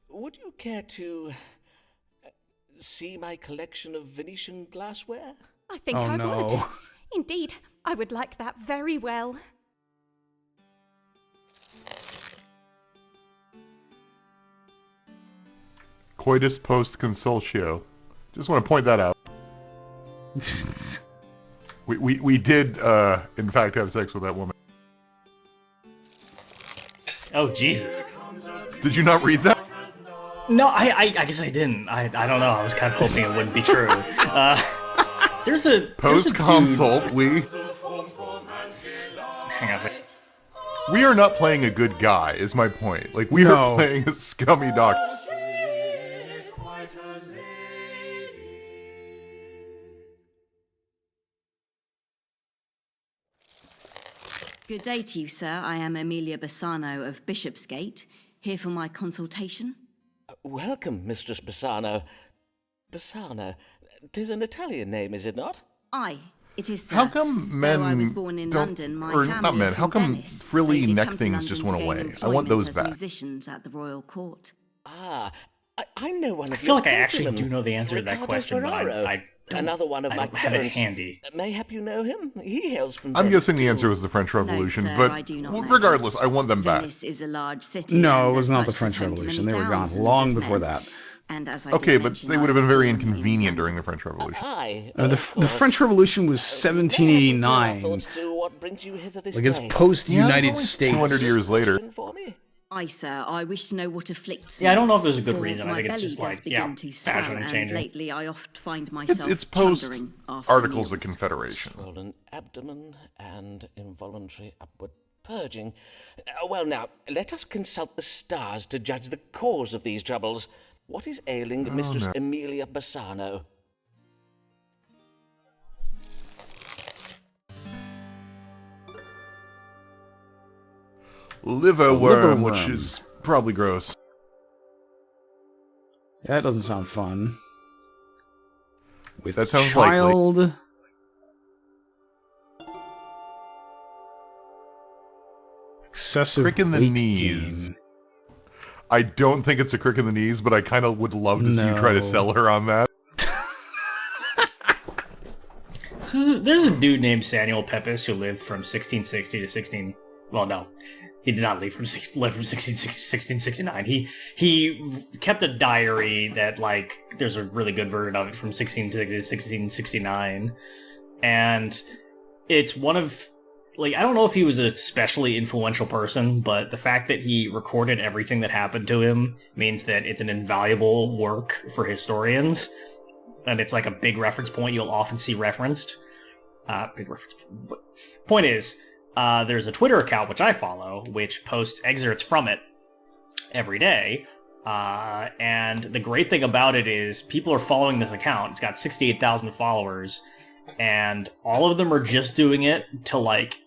D: would you care to see my collection of Venetian glassware?
E: I think I would. Indeed, I would like that very well.
A: Coitus post consultio. Just want to point that out. We did, in fact, have sex with that woman.
C: Oh, Jesus.
A: Did you not read that?
C: No, I guess I didn't. I don't know. I was kind of hoping it wouldn't be true. There's a
A: post-consult. We
C: hang on a second.
A: We are not playing a good guy. Is my point. Like we are playing a scummy doctor.
J: Good day to you, sir. I am Amelia Bassano of Bishopsgate, here for my consultation.
D: Welcome, Mistress Bassano. Bassano. 'Tis an Italian name, is it not?
J: Aye, it is, sir.
A: How come men
J: Though I was born in
A: don't,
J: London, my
A: or
J: family
A: not men?
J: are
A: How
J: from
A: come
J: Venice.
A: frilly
J: They did
A: neck
J: come to
A: things
J: London
A: just
J: to
A: went
J: gain
A: away? I want those
J: employment as
A: back.
J: musicians at the royal court.
D: Ah, I know one of
C: I feel
D: your
C: like I actually
D: countrymen,
C: do know the answer to that
D: Ricardo
C: question, but
D: Ferraro.
C: I don't,
D: Another one of
C: I
D: my
C: don't have it
D: parents.
C: handy.
D: Mayhap you know him? He hails from
A: I'm
D: Venice,
A: guessing the
D: too.
A: answer was the French Revolution,
J: No, sir,
A: but
J: I do not know.
A: regardless, I want them back.
J: Venice is a large city.
B: No,
J: and
B: it was
J: as
B: not the
J: such
B: French
J: is home to
B: Revolution.
J: many
B: They were gone
J: thousands
B: long
J: of
B: before
J: men.
B: that.
J: And as I
A: Okay,
J: did
A: but
J: mention,
A: they would
J: I
A: have been
J: was
A: very
J: born in
A: inconvenient
J: London.
A: during the French Revolution.
D: Aye,
B: The
D: of course.
B: French Revolution was
D: May I tell our
B: 1789.
D: thoughts to what brings you hither this
B: Like it's
D: day?
B: post-United
A: only
B: States.
A: 200 years later.
D: For me?
J: Aye, sir, I wish to know what afflicts
C: Yeah, I
J: me,
C: don't know if there's a good
J: for
C: reason. I
J: my
C: think it's
J: belly
C: just
J: does
C: like,
J: begin
C: yeah,
J: to swell,
C: fashion and
J: and
C: changing.
J: lately I oft find myself
A: It's post
J: chundering after
A: Articles of
J: meals.
A: Confederation.
D: Swollen abdomen and involuntary upward purging. Well, now, let us consult the stars to judge the cause of these troubles. What is ailing Mistress Amelia Bassano?
A: Liver worm, which
B: worm.
A: is probably gross.
B: That doesn't sound fun. With
A: That sounds
B: child. Excessive
A: Crick in the
B: weight
A: knees.
B: gain.
A: I don't think it's a crick in the knees, but I kind of would love to see you try to
B: No.
A: sell her on that.
C: So there's a dude named Samuel Pepys who lived from 1660 to 16. Well, no, he did not live from 1660 to 1669. He kept a diary that like there's a really good version of it from 1660 to 1669, and it's one of like I don't know if he was a especially influential person, but the fact that he recorded everything that happened to him means that it's an invaluable work for historians. And it's like a big reference point you'll often see referenced. Big reference. Point is, there's a Twitter account which I follow, which posts excerpts from it every day. And the great thing about it is people are following this account. It's got 68,000 followers, and all of them are just doing it to like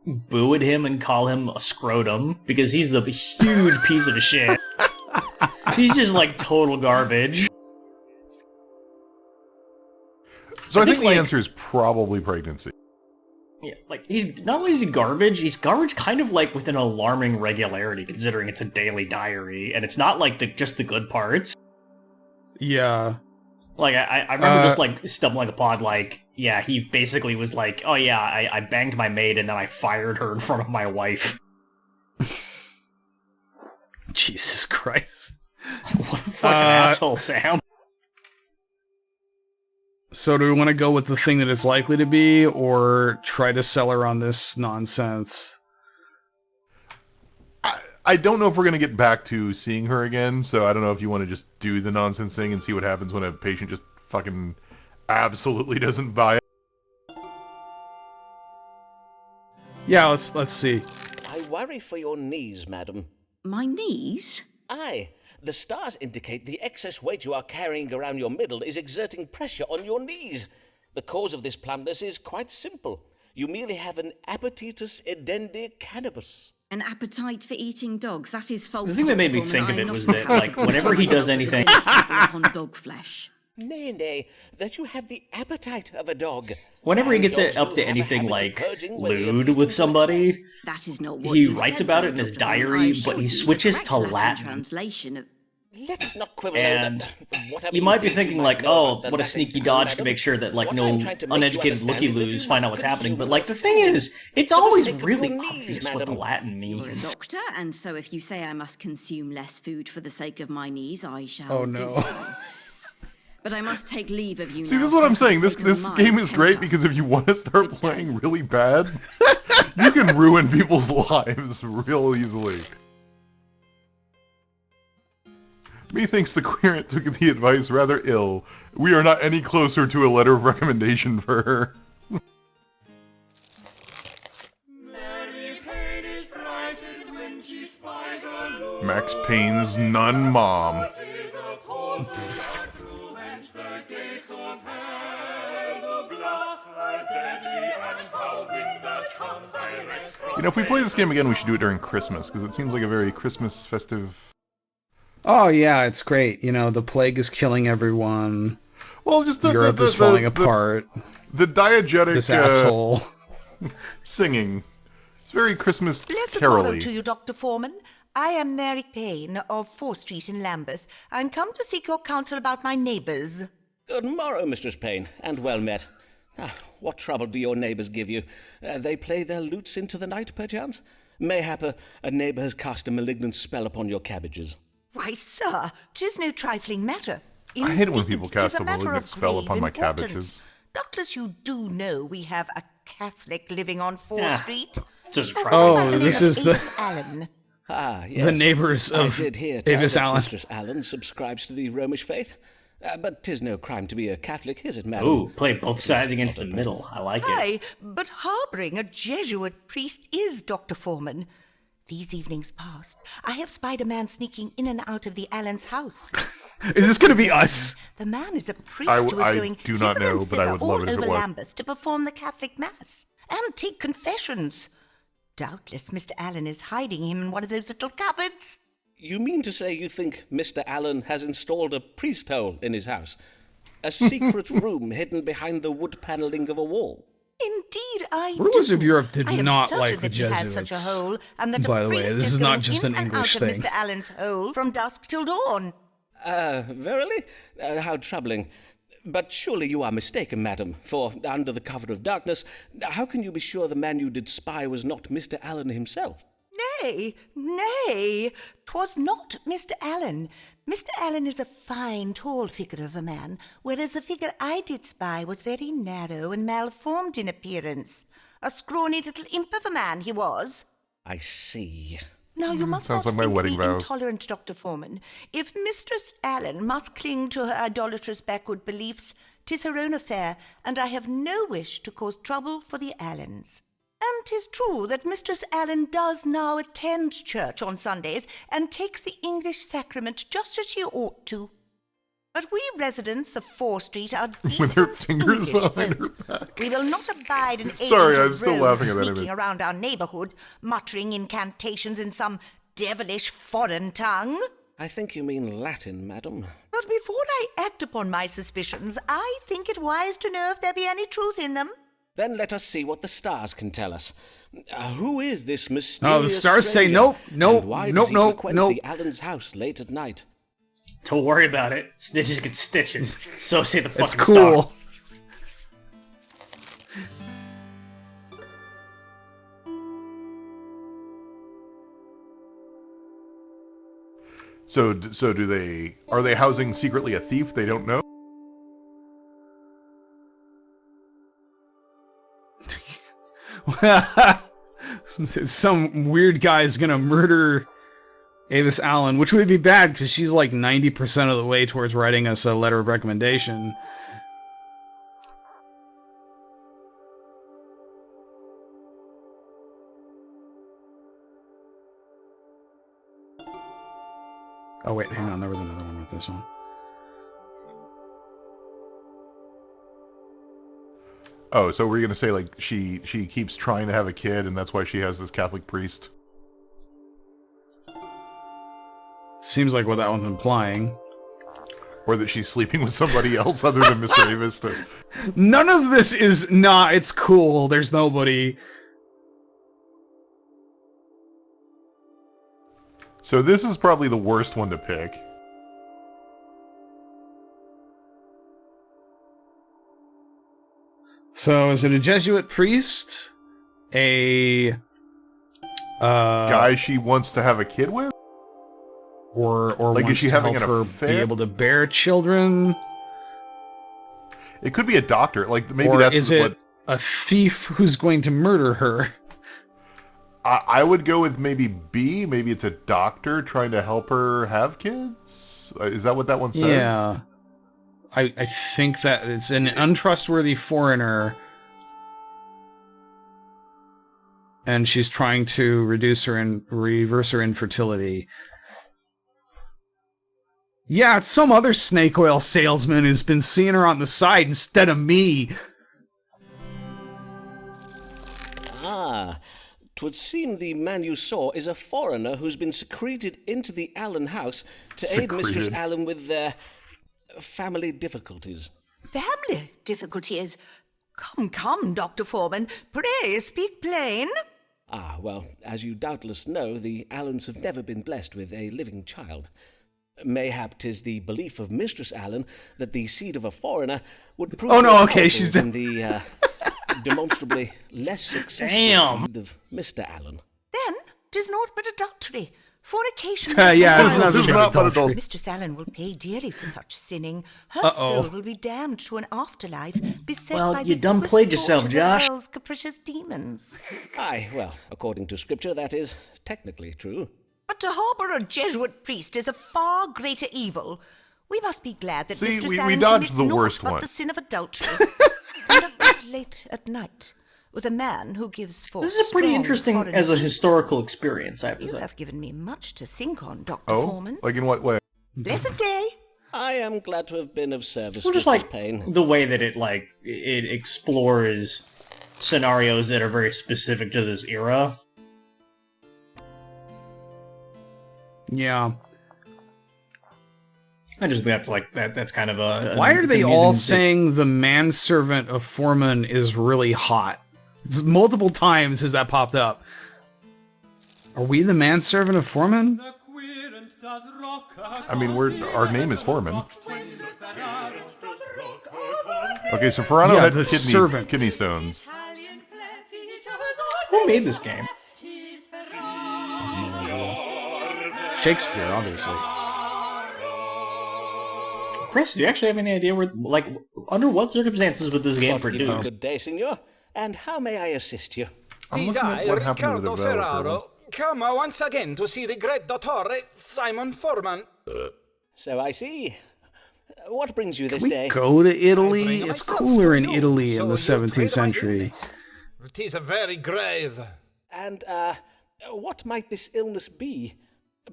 C: boo at him and call him a scrotum because he's a huge piece of shit. He's just like total garbage.
A: So I think the
C: like,
A: answer is probably pregnancy.
C: Yeah, like he's not only is he garbage, he's garbage kind of like with an alarming regularity, considering it's a daily diary, and it's not like just the good parts.
B: Yeah.
C: Like I remember just like stumbling upon like, yeah, he basically was like, oh yeah, I banged my maid and then I fired her in front of my wife.
B: Jesus Christ.
C: What a fucking asshole, Sam.
B: So do we want to go with the thing that it's likely to be, or try to sell her on this nonsense?
A: I don't know if we're going to get back to seeing her again, so I don't know if you want to just do the nonsense thing and see what happens when a patient just fucking absolutely doesn't buy it.
B: Yeah, let's see.
D: I worry for your knees, madam.
J: My knees?
D: Aye. The stars indicate the excess weight you are carrying around your middle is exerting pressure on your knees. The cause of this plumpness is quite simple. You merely have an appetitus edendi cannabis.
J: An appetite for eating dogs. That is false.
C: The thing that made me think of it was that, like, whenever he does anything...
J: upon dog flesh.
D: Nay, nay, that you have the appetite of a dog.
C: Whenever he
D: And
C: gets
D: dogs
C: up
D: do
C: to
D: have a
C: anything
D: habit of
C: like
D: purging when they have
C: lewd
D: eaten
C: with
D: to
C: somebody,
J: That is not what
C: he
J: you
C: writes
J: said,
C: about
J: though,
C: it in his
J: Dr. Vaughan.
C: diary,
J: I
C: but
J: assure
C: he
J: you
C: switches
J: the
C: to
J: correct
C: Latin.
J: translation of...
D: Let us not quibble over
C: And
D: that. Whatever
C: you might be
D: think
C: thinking
D: you
C: like,
D: know
C: oh,
D: about the
C: what a
D: Latin
C: sneaky
D: tongue,
C: dodge to
D: madam.
C: make sure that like
D: What
C: no
D: I'm trying to make you
C: uneducated
D: understand is that
C: looky-loos
D: you
C: find
D: must
C: out what's happening.
D: consume
C: But like
D: less
C: the thing
D: food.
C: is, it's
D: For the
C: always
D: sake of
C: really
D: your knees,
C: obvious what the
D: madam.
C: Latin
J: You're a
C: means.
J: doctor, and so if you say I must consume less food for the sake of my knees, I shall
B: Oh, no.
J: do so. But I must take leave of you
A: See,
J: now.
A: this is what
J: sir,
A: I'm
J: for the
A: saying. This
J: sake of
A: this
J: my
A: game is great
J: temper.
A: because if you want to start playing really bad, you can ruin people's lives real easily. Methinks the querent took the advice rather ill. We are not any closer to a letter of recommendation for her. Max Payne's nun mom. You know, if we play this game again, we should do it during Christmas, because it seems like a very Christmas festive...
B: Oh, yeah, it's great. You know, the plague is killing everyone.
A: Well, just
B: Europe is falling apart.
A: The diegetic...
B: This asshole.
A: Singing. It's very Christmas
K: Blessed
A: carol-y.
K: morrow to you, Dr. Foreman. I am Mary Payne of 4th Street in Lambeth. I'm come to seek your counsel about my neighbours.
D: Good morrow, Mistress Payne, and well met. What trouble do your neighbours give you? They play their lutes into the night, perchance? Mayhap a neighbour has cast a malignant spell upon your cabbages.
K: Why, sir, 'tis no trifling matter.
A: I hate it when people
K: 'Tis
A: cast
K: a
A: a
K: matter
A: malignant
K: of
A: spell upon my
K: grave importance.
A: cabbages.
K: Doubtless you do know we have a Catholic living on 4th Street.
B: This is the...
K: Allen.
D: Ah, yes.
B: The neighbours of
D: I did hear
B: Avis
D: that
B: Allen.
D: Mistress Allen subscribes to the Romish faith. But 'tis no crime to be a Catholic, is it, madam?
C: Ooh, play both sides against the middle. I like it.
K: Aye, but harbouring a Jesuit priest is, Dr. Foreman. These evenings past, I have spied a man sneaking in and out of the Allen's house.
B: Is this going to be us?
K: The man is a priest who is going
A: do not
K: hither and
A: know, but I would
K: thither
A: love it
K: all
A: if it
K: over
A: was.
K: Lambeth to perform the Catholic Mass and take confessions. Doubtless Mr. Allen is hiding him in one of those little cupboards.
D: You mean to say you think Mr. Allen has installed a priest hole in his house? A secret room hidden behind the wood panelling of a wall?
K: Indeed, I
B: Rulers
K: do.
B: of Europe did
K: I am
B: not
K: certain
B: like the
K: that he has such a
B: Jesuits.
K: hole, and that
B: By
K: a
B: the way,
K: priest
B: this
K: is
B: is not
K: going
B: just
K: in
B: an
K: and
B: English
K: out of
B: thing.
K: Mr. Allen's hole from dusk till dawn.
D: Verily? How troubling. But surely you are mistaken, madam, for under the cover of darkness, how can you be sure the man you did spy was not Mr. Allen himself?
K: Nay, nay, 'twas not Mr. Allen. Mr. Allen is a fine, tall figure of a man, whereas the figure I did spy was very narrow and malformed in appearance. A scrawny little imp of a man he was.
D: I see.
K: Now, you must
A: Sounds
K: not
A: like my
K: think
A: wedding
K: me
A: vows.
K: intolerant, Dr. Foreman. If Mistress Allen must cling to her idolatrous backward beliefs, 'tis her own affair, and I have no wish to cause trouble for the Allens. And 'tis true that Mistress Allen does now attend church on Sundays and takes the English sacrament just as she ought to. But we residents of 4th Street are decent
A: With her fingers
K: English
A: behind
K: folk.
A: her back.
K: We will not abide an agent
A: Sorry, I'm
K: of
A: still
K: Rome
A: laughing at that
K: sneaking
A: image.
K: around our neighbourhood, muttering incantations in some devilish foreign tongue.
D: I think you mean Latin, madam.
K: But before I act upon my suspicions, I think it wise to know if there be any truth in them.
D: Then let us see what the stars can tell us. Who is this mysterious
B: Oh, the stars say
D: stranger,
B: nope, nope,
D: and why
B: nope,
D: does he
B: nope,
D: frequent
B: nope.
D: the Allen's house late at night?
C: Don't worry about it. Snitches get stitches. So say the fucking
B: It's cool.
C: stars.
A: So do they? Are they housing secretly a thief they don't know?
B: Some weird guy is gonna murder Avis Allen, which would be bad because she's like 90% of the way towards writing us a letter of recommendation. Oh wait, hang on, there was another one with this one.
A: Oh, so we're gonna say like she keeps trying to have a kid, and that's why she has this Catholic priest.
B: Seems like what that one's implying.
A: Or that she's sleeping with somebody else other than Mr. Avis.
B: None of this is it's cool. There's nobody.
A: So this is probably the worst one to pick.
B: So is it a Jesuit priest? A
A: guy she wants to have a kid with?
B: Or
A: like,
B: wants
A: is she
B: to
A: having
B: help
A: an
B: her
A: affair?
B: be able to bear children?
A: It could be a doctor. Like maybe
B: Or
A: that's
B: is it
A: what.
B: a thief who's going to murder her?
A: I would go with maybe B. Maybe it's a doctor trying to help her have kids. Is that what that one says?
B: Yeah. I think that it's an untrustworthy foreigner, and she's trying to reverse her infertility. Yeah, it's some other snake oil salesman who's been seeing her on the side instead of me.
D: Ah, 'twould seem the man you saw is a foreigner who's been secreted into the Allen house to aid Mistress Allen with their family difficulties.
K: Family difficulties? Come, Dr. Foreman. Pray, speak plain.
D: Ah, well, as you doubtless know, the Allens have never been blessed with a living child. Mayhap 'tis the belief of Mistress Allen that the seed of a foreigner would prove
B: she's
D: than the demonstrably less successful seed of Mr. Allen.
K: Then 'tis naught but adultery. Fornication.
B: It's not
A: but adultery.
K: Mistress Allen will pay dearly for such sinning. Her soul will be damned to an afterlife, beset by the
C: done played yourself,
K: tortures
C: Josh.
K: of hell's capricious demons.
D: Aye, well, according to scripture, that is technically true.
K: But to harbour a Jesuit priest is a far greater evil. We must be glad that Mistress Allen
A: dodged
K: commits
A: the
K: naught
A: worst
K: but
A: one.
K: the sin of adultery, conducted late at night, with a man who gives forth.
C: This is pretty
K: strong
C: interesting
K: foreign
C: as a
K: seed.
C: historical experience, I have to
K: You
C: say.
K: have given me much to think on, Dr.
A: Oh,
K: Foreman.
A: like in what way?
K: Blessed day.
D: I am glad to have been of service,
C: Well, just
D: Mistress
C: like
D: Payne.
C: the way that it explores scenarios that are very specific to this era.
B: Yeah.
C: I just think that's kind of a.
B: Why are they
C: an
B: all
C: amusing
B: saying the manservant of Foreman is really hot? Multiple times has that popped up. Are we the manservant of Foreman?
A: I mean, our name is Foreman. Okay, so Ferraro had kidney stones.
C: Who made this game?
B: Shakespeare, obviously.
C: Chris, do you actually have any idea under what circumstances would this game produce?
D: Good day, senor. And how may I assist you?
I: Tis I, Ricardo Ferraro, come once again to see the great Dottore Simon Foreman.
D: So I see. What brings you this
B: Can we
D: day?
B: go to Italy? It's cooler in Italy in the 17th century.
I: Tis very grave.
D: And, what might this illness be?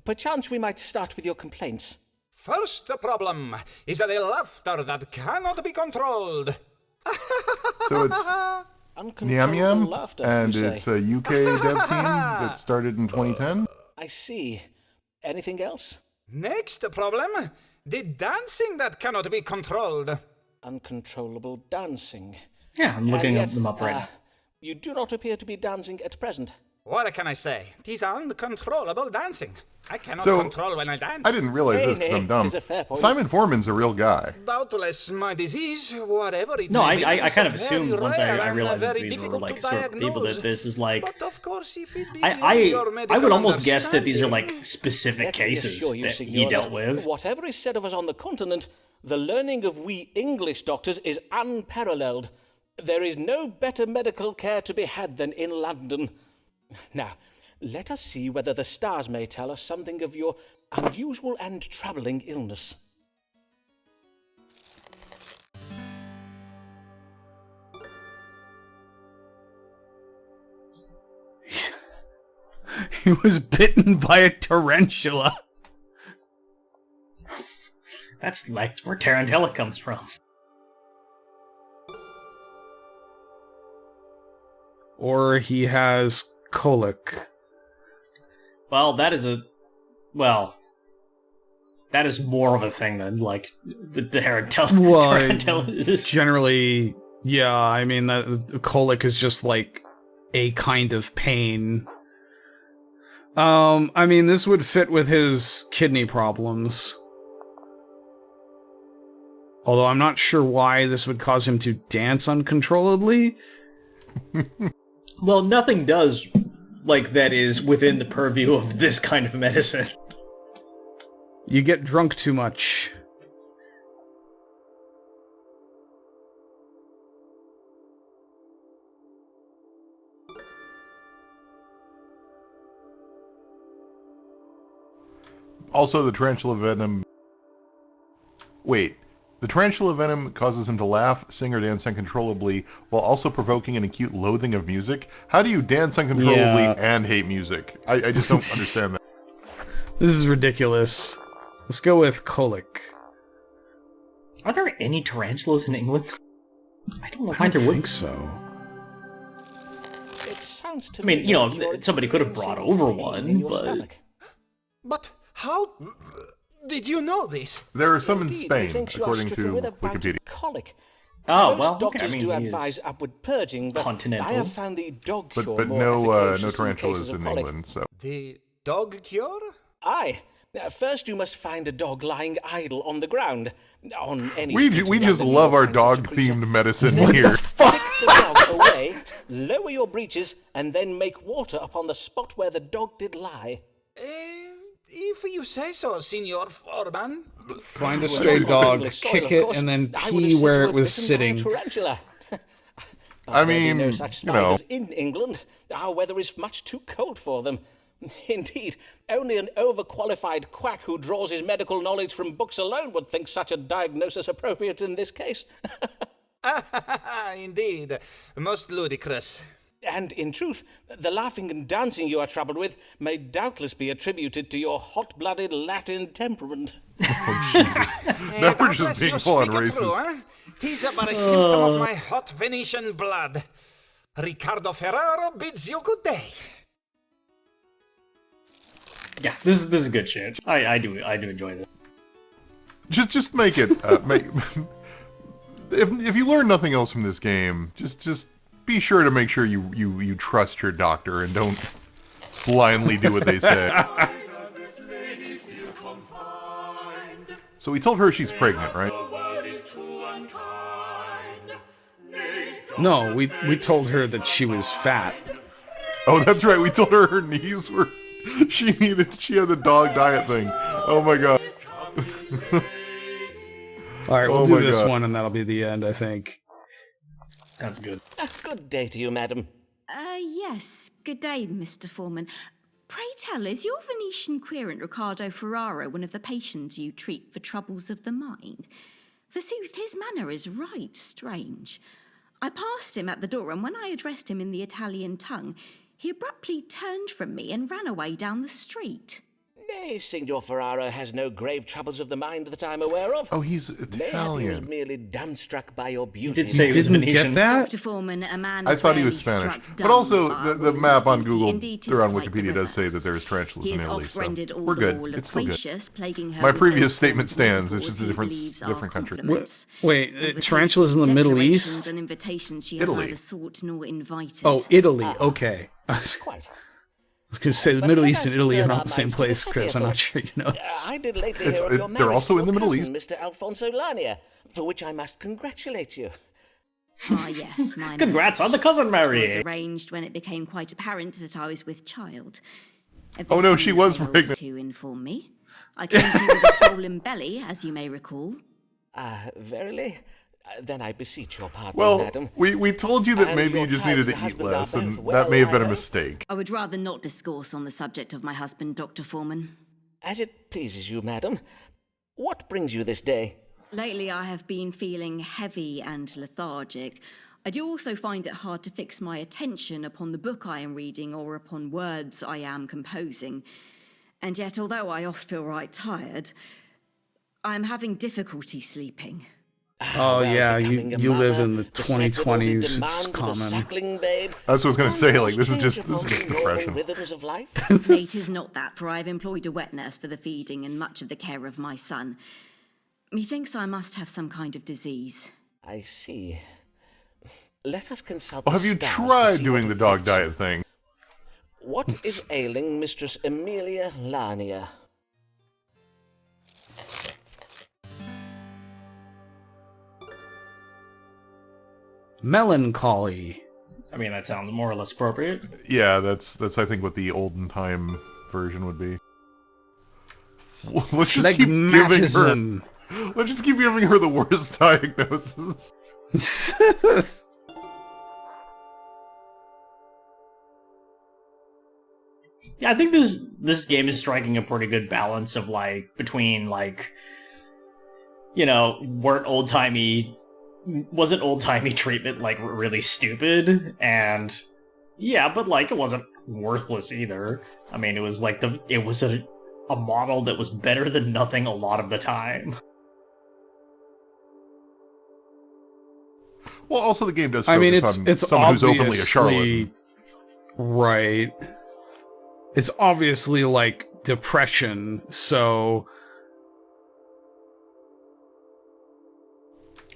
D: Perchance we might start with your complaints.
I: First problem is the laughter that cannot be controlled.
A: So it's Nyam Yam,
D: laughter,
A: and
D: you
A: it's
D: say?
A: a UK dev team that started in 2010.
D: I see. Anything else?
I: Next problem, the dancing that cannot be controlled.
D: Uncontrollable dancing.
C: Yeah, I'm looking them up right now.
D: You do not appear to be dancing at present.
I: What can I say? Tis uncontrollable dancing. I cannot
A: So,
I: control when I dance.
A: I didn't realize this because I'm dumb.
D: 'tis a fair point.
A: Simon Foreman's a real guy.
I: Doubtless my disease, whatever it
C: No,
I: may be,
C: I
I: is
C: kind of
I: very
C: assumed once
I: rare
C: I
I: and
C: realized that
I: very
C: these were
I: difficult
C: like
I: to
C: sort of people
I: diagnose.
C: that this is like.
I: But of course, if it be
C: I
I: beyond your
C: I
I: medical
C: would almost guess that these are
I: understanding-
C: like specific
D: Let me
C: cases
D: assure you,
C: that
D: senor,
C: he dealt
D: that
C: with.
D: Whatever is said of us on the continent, the learning of we English doctors is unparalleled. There is no better medical care to be had than in London. Now, let us see whether the stars may tell us something of your unusual and troubling illness.
B: He was bitten by a tarantula.
C: That's where Tarantella comes from.
B: Or he has colic.
C: Well, that is more of a thing than like the Tarantella.
B: Well,
C: Tarantella is just
B: generally, yeah, I mean, the colic is just like a kind of pain. I mean, this would fit with his kidney problems. Although I'm not sure why this would cause him to dance uncontrollably.
C: Well, nothing does like that is within the purview of this kind of medicine.
B: You get drunk too much.
A: Also, the tarantula venom... Wait. The tarantula venom causes him to laugh, sing, or dance uncontrollably, while also provoking an acute loathing of music? How do you dance uncontrollably and hate music? I just don't understand that.
B: This is ridiculous. Let's go with colic.
C: Are there any tarantulas in England? I don't know why
B: I
C: there
B: don't
C: would.
B: think so.
D: It sounds to
C: I mean,
D: me
C: you know,
D: like
C: somebody could have brought over one, but...
D: Stomach.
I: But how did you know this?
A: There are some in
D: Indeed,
A: Spain,
D: methinks you are
A: according
D: stricken
A: to
D: with a bout of
A: Wikipedia.
D: Colic.
C: Oh,
D: Most
C: well, okay,
D: doctors
C: I mean,
D: do
C: he is
D: advise upward purging, but
C: continental.
D: I have found the dog cure
A: But
D: more
A: no
D: efficacious
A: tarantulas
D: cases of
A: in
D: colic.
A: England, so...
I: The dog cure?
D: Aye. First, you must find a dog lying idle on the ground. On any
A: We
D: street in
A: just
D: London,
A: love
D: you'll
A: our
D: find such a creature.
A: dog-themed medicine
D: Then
A: here.
D: Pick the dog away, lower your breeches, and then make water upon the spot where the dog did lie.
I: If you say so, Signor Foreman.
B: Find a stray dog, kick it, and then pee where it was sitting.
A: I mean,
D: no such
A: you know.
D: spiders in England. Our weather is much too cold for them. Indeed, only an overqualified quack who draws his medical knowledge from books alone would think such a diagnosis appropriate in this case.
I: Indeed, most ludicrous.
D: And in truth, the laughing and dancing you are troubled with may doubtless be attributed to your hot-blooded Latin temperament.
A: Oh, Jesus. Now we're just being full-on racist.
I: Tis but a symptom of my hot Venetian blood. Ricardo Ferraro bids you good day.
C: Yeah, this is good shit. I do enjoy this.
A: Just make it. If you learn nothing else from this game, just be sure to make sure you trust your doctor and don't blindly do what they say. So we told her she's pregnant, right?
B: No, we told her that she was fat.
A: Oh, that's right. We told her knees were. She had the dog diet thing. Oh my god.
B: Alright, we'll do this one and that'll be the end, I think.
C: That's good.
D: Good day to you, madam.
J: Yes. Good day, Mr. Foreman. Pray tell, is your Venetian querent Ricardo Ferraro one of the patients you treat for troubles of the mind? Forsooth, his manner is right strange. I passed him at the door, and when I addressed him in the Italian tongue, he abruptly turned from me and ran away down the street.
D: Nay, Signor Ferraro has no grave troubles of the mind that I'm aware of.
A: Oh, he's Italian.
D: Mayhap he was merely dumbstruck by your beauty.
C: Did say
B: You didn't get that?
J: Dr. Foreman, a man
A: I
J: is
A: thought he was
J: rarely
A: Spanish.
J: struck
A: But
J: dumb
A: also,
J: by
A: the
J: woman's
A: map on
J: beauty.
A: Google,
J: Indeed, 'tis
A: or on
J: quite the
A: Wikipedia, does say that
J: reverse.
A: there's tarantulas
J: He
A: in
J: has
A: Italy,
J: oft
A: so
J: rendered all
A: we're
J: the
A: good.
J: more
A: It's still good.
J: loquacious, plaguing her
A: My
J: with
A: previous
J: those
A: statement stands. It's
J: metaphors
A: just a
J: he
A: different
J: believes are
A: country.
J: compliments.
B: Wait,
J: With the
B: tarantulas in the Middle
J: declarations
B: East?
J: and invitations she has
A: Italy.
J: neither sought nor invited.
B: Oh, Italy. Okay. I was
D: Quite.
B: going to say the
D: But
B: Middle
D: let
B: East and
D: us
B: Italy are
D: turn
B: not
D: our
B: the same
D: minds to the
B: place, Chris. I'm
D: happier
B: not sure you know this.
D: I did lately hear of your
A: they're
D: marriage
A: also
D: to
A: in the
D: a
A: Middle
D: cousin,
A: East.
D: Mr. Alfonso Lania, for which I must congratulate you.
J: Ah, yes, my
C: Congrats
J: marriage
C: on the cousin
J: was
C: marrying.
J: arranged when it became quite apparent that I was with child.
A: Oh, no,
J: This
A: she
J: you
A: was
J: failed
A: pregnant.
J: to inform me. I came to you with a swollen belly, as you may recall.
D: Verily? Then I beseech your pardon,
A: Well,
D: madam.
A: we told you that
D: And
A: maybe
D: your
A: you just
D: child
A: needed to
D: and
A: eat
D: husband are
A: less, and
D: both
A: that
D: well,
A: may have been
D: I
A: a
D: hope?
A: mistake.
J: I would rather not discourse on the subject of my husband, Dr. Foreman.
D: As it pleases you, madam. What brings you this day?
J: Lately, I have been feeling heavy and lethargic. I do also find it hard to fix my attention upon the book I am reading or upon words I am composing. And yet, although I oft feel right tired, I am having difficulty sleeping.
B: Oh,
D: Well,
B: yeah,
D: becoming a
B: you live
D: mother,
B: in the
D: to set with all the
B: 2020s. It's
D: demands of a
B: common.
D: suckling babe,
A: That's what I was gonna say, like, this is
D: change
A: just
D: upon the normal
A: depression.
D: rhythms of life.
J: Nay, 'tis not that, for I have employed a wet nurse for the feeding and much of the care of my son. Methinks I must have some kind of disease.
D: I see. Let us consult
A: Oh,
D: the
A: have you
D: stars to
A: tried
D: see
A: doing
D: what
A: the dog
D: afflicts
A: diet
D: you.
A: thing?
D: What is ailing Mistress Amelia Lania?
B: Melancholy.
C: I mean, that sounds more or less appropriate.
A: Yeah, that's I think what the olden time version would be. Let's just keep giving her.
B: Phlegmatism.
A: Let's just keep giving her the worst diagnosis.
C: Yeah, I think this game is striking a pretty good balance of like between like, you know, wasn't old timey treatment like really stupid, and yeah, but like it wasn't worthless either. I mean, it was like it was a model that was better than nothing a lot of the time.
A: Well, also the game does
B: I mean,
A: focus on
B: it's
A: someone who's openly a charlatan.
B: Right. It's obviously like depression, so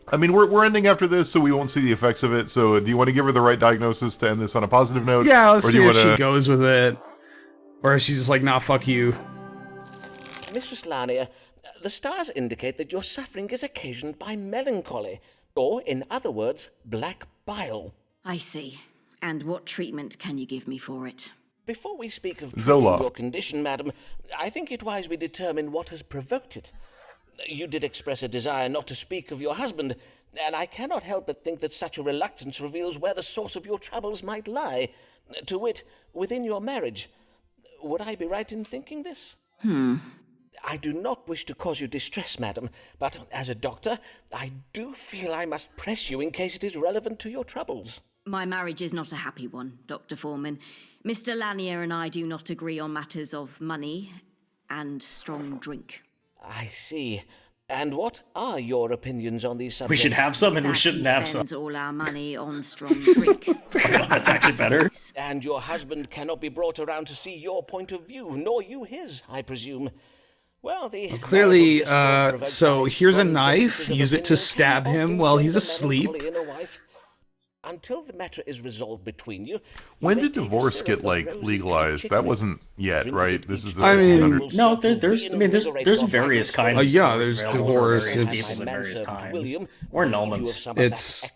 A: I mean, we're ending after this, so we won't see the effects of it. So, do you want to give her the right diagnosis to end this on a positive note?
B: yeah, let's see if she goes with it, or if she's just like, nah, fuck you.
D: Mistress Lania, the stars indicate that your suffering is occasioned by melancholy, or, in other words, black bile.
J: I see. And what treatment can you give me for it?
D: Before we speak of treating
A: Zoloft.
D: your condition, madam, I think it wise we determine what has provoked it. You did express a desire not to speak of your husband, and I cannot help but think that such a reluctance reveals where the source of your troubles might lie, to wit, within your marriage. Would I be right in thinking this? I do not wish to cause you distress, madam, but as a doctor, I do feel I must press you in case it is relevant to your troubles.
J: My marriage is not a happy one, Dr. Foreman. Mr. Lanier and I do not agree on matters of money and strong drink.
D: I see. And what are your opinions on these subjects?
C: We should have some and we shouldn't have some.
J: He spends all our money on strong drink.
C: That's actually better.
D: And your husband cannot be brought around to see your point of view, nor you his, I presume. Well,
B: clearly, so here's a knife. Use it to stab him while he's asleep.
D: Until the matter is resolved between you.
A: When did divorce get legalized? That wasn't yet, right? This is.
B: I mean,
C: no, there's various kinds.
B: Yeah, there's divorce. It's
C: at various times or annulments.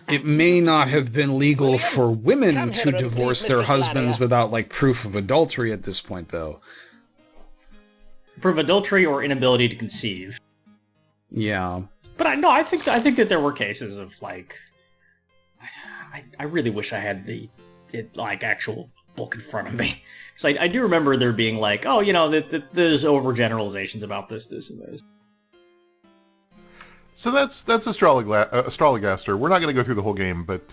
B: It may not have been legal for women to divorce their husbands without like proof of adultery at this point, though.
C: Proof of adultery or inability to conceive.
B: Yeah.
C: But I think that there were cases of like. I really wish I had the actual book in front of me, because I do remember there being like, oh, you know, there's overgeneralizations about this, and this.
A: So that's Astrolagaster. We're not going to go through the whole game, but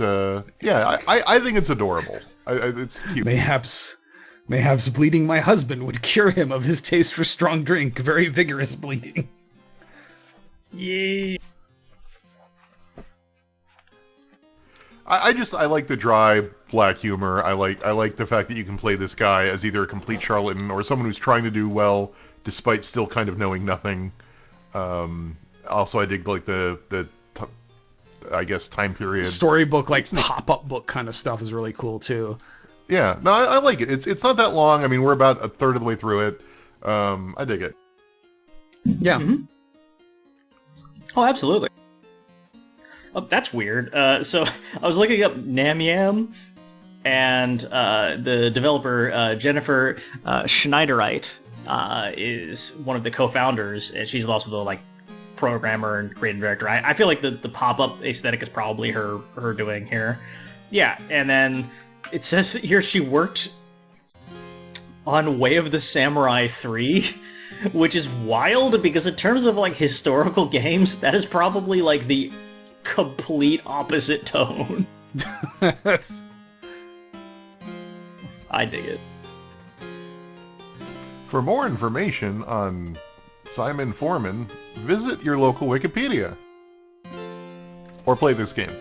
A: yeah, I think it's adorable. It's cute.
B: Mayhaps bleeding my husband would cure him of his taste for strong drink. Very vigorous bleeding.
C: Yeah.
A: I like the dry black humor. I like the fact that you can play this guy as either a complete charlatan or someone who's trying to do well despite still kind of knowing nothing. Also, I dig like the I guess time period
B: storybook, like pop-up book kind of stuff is really cool too.
A: Yeah, no, I like it. It's not that long. I mean, we're about a third of the way through it. I dig it.
B: Yeah.
C: Mm-hmm. Oh, absolutely. Oh, that's weird. So I was looking up Namyam, and the developer Jennifer Schneiderite is one of the co-founders, and she's also the programmer and creative director. I feel like the pop-up aesthetic is probably her doing here. Yeah, and then it says here she worked on Way of the Samurai 3, which is wild because in terms of historical games, that is probably the complete opposite tone. I dig it.
A: For more information on Simon Foreman, visit your local Wikipedia. Or play this game.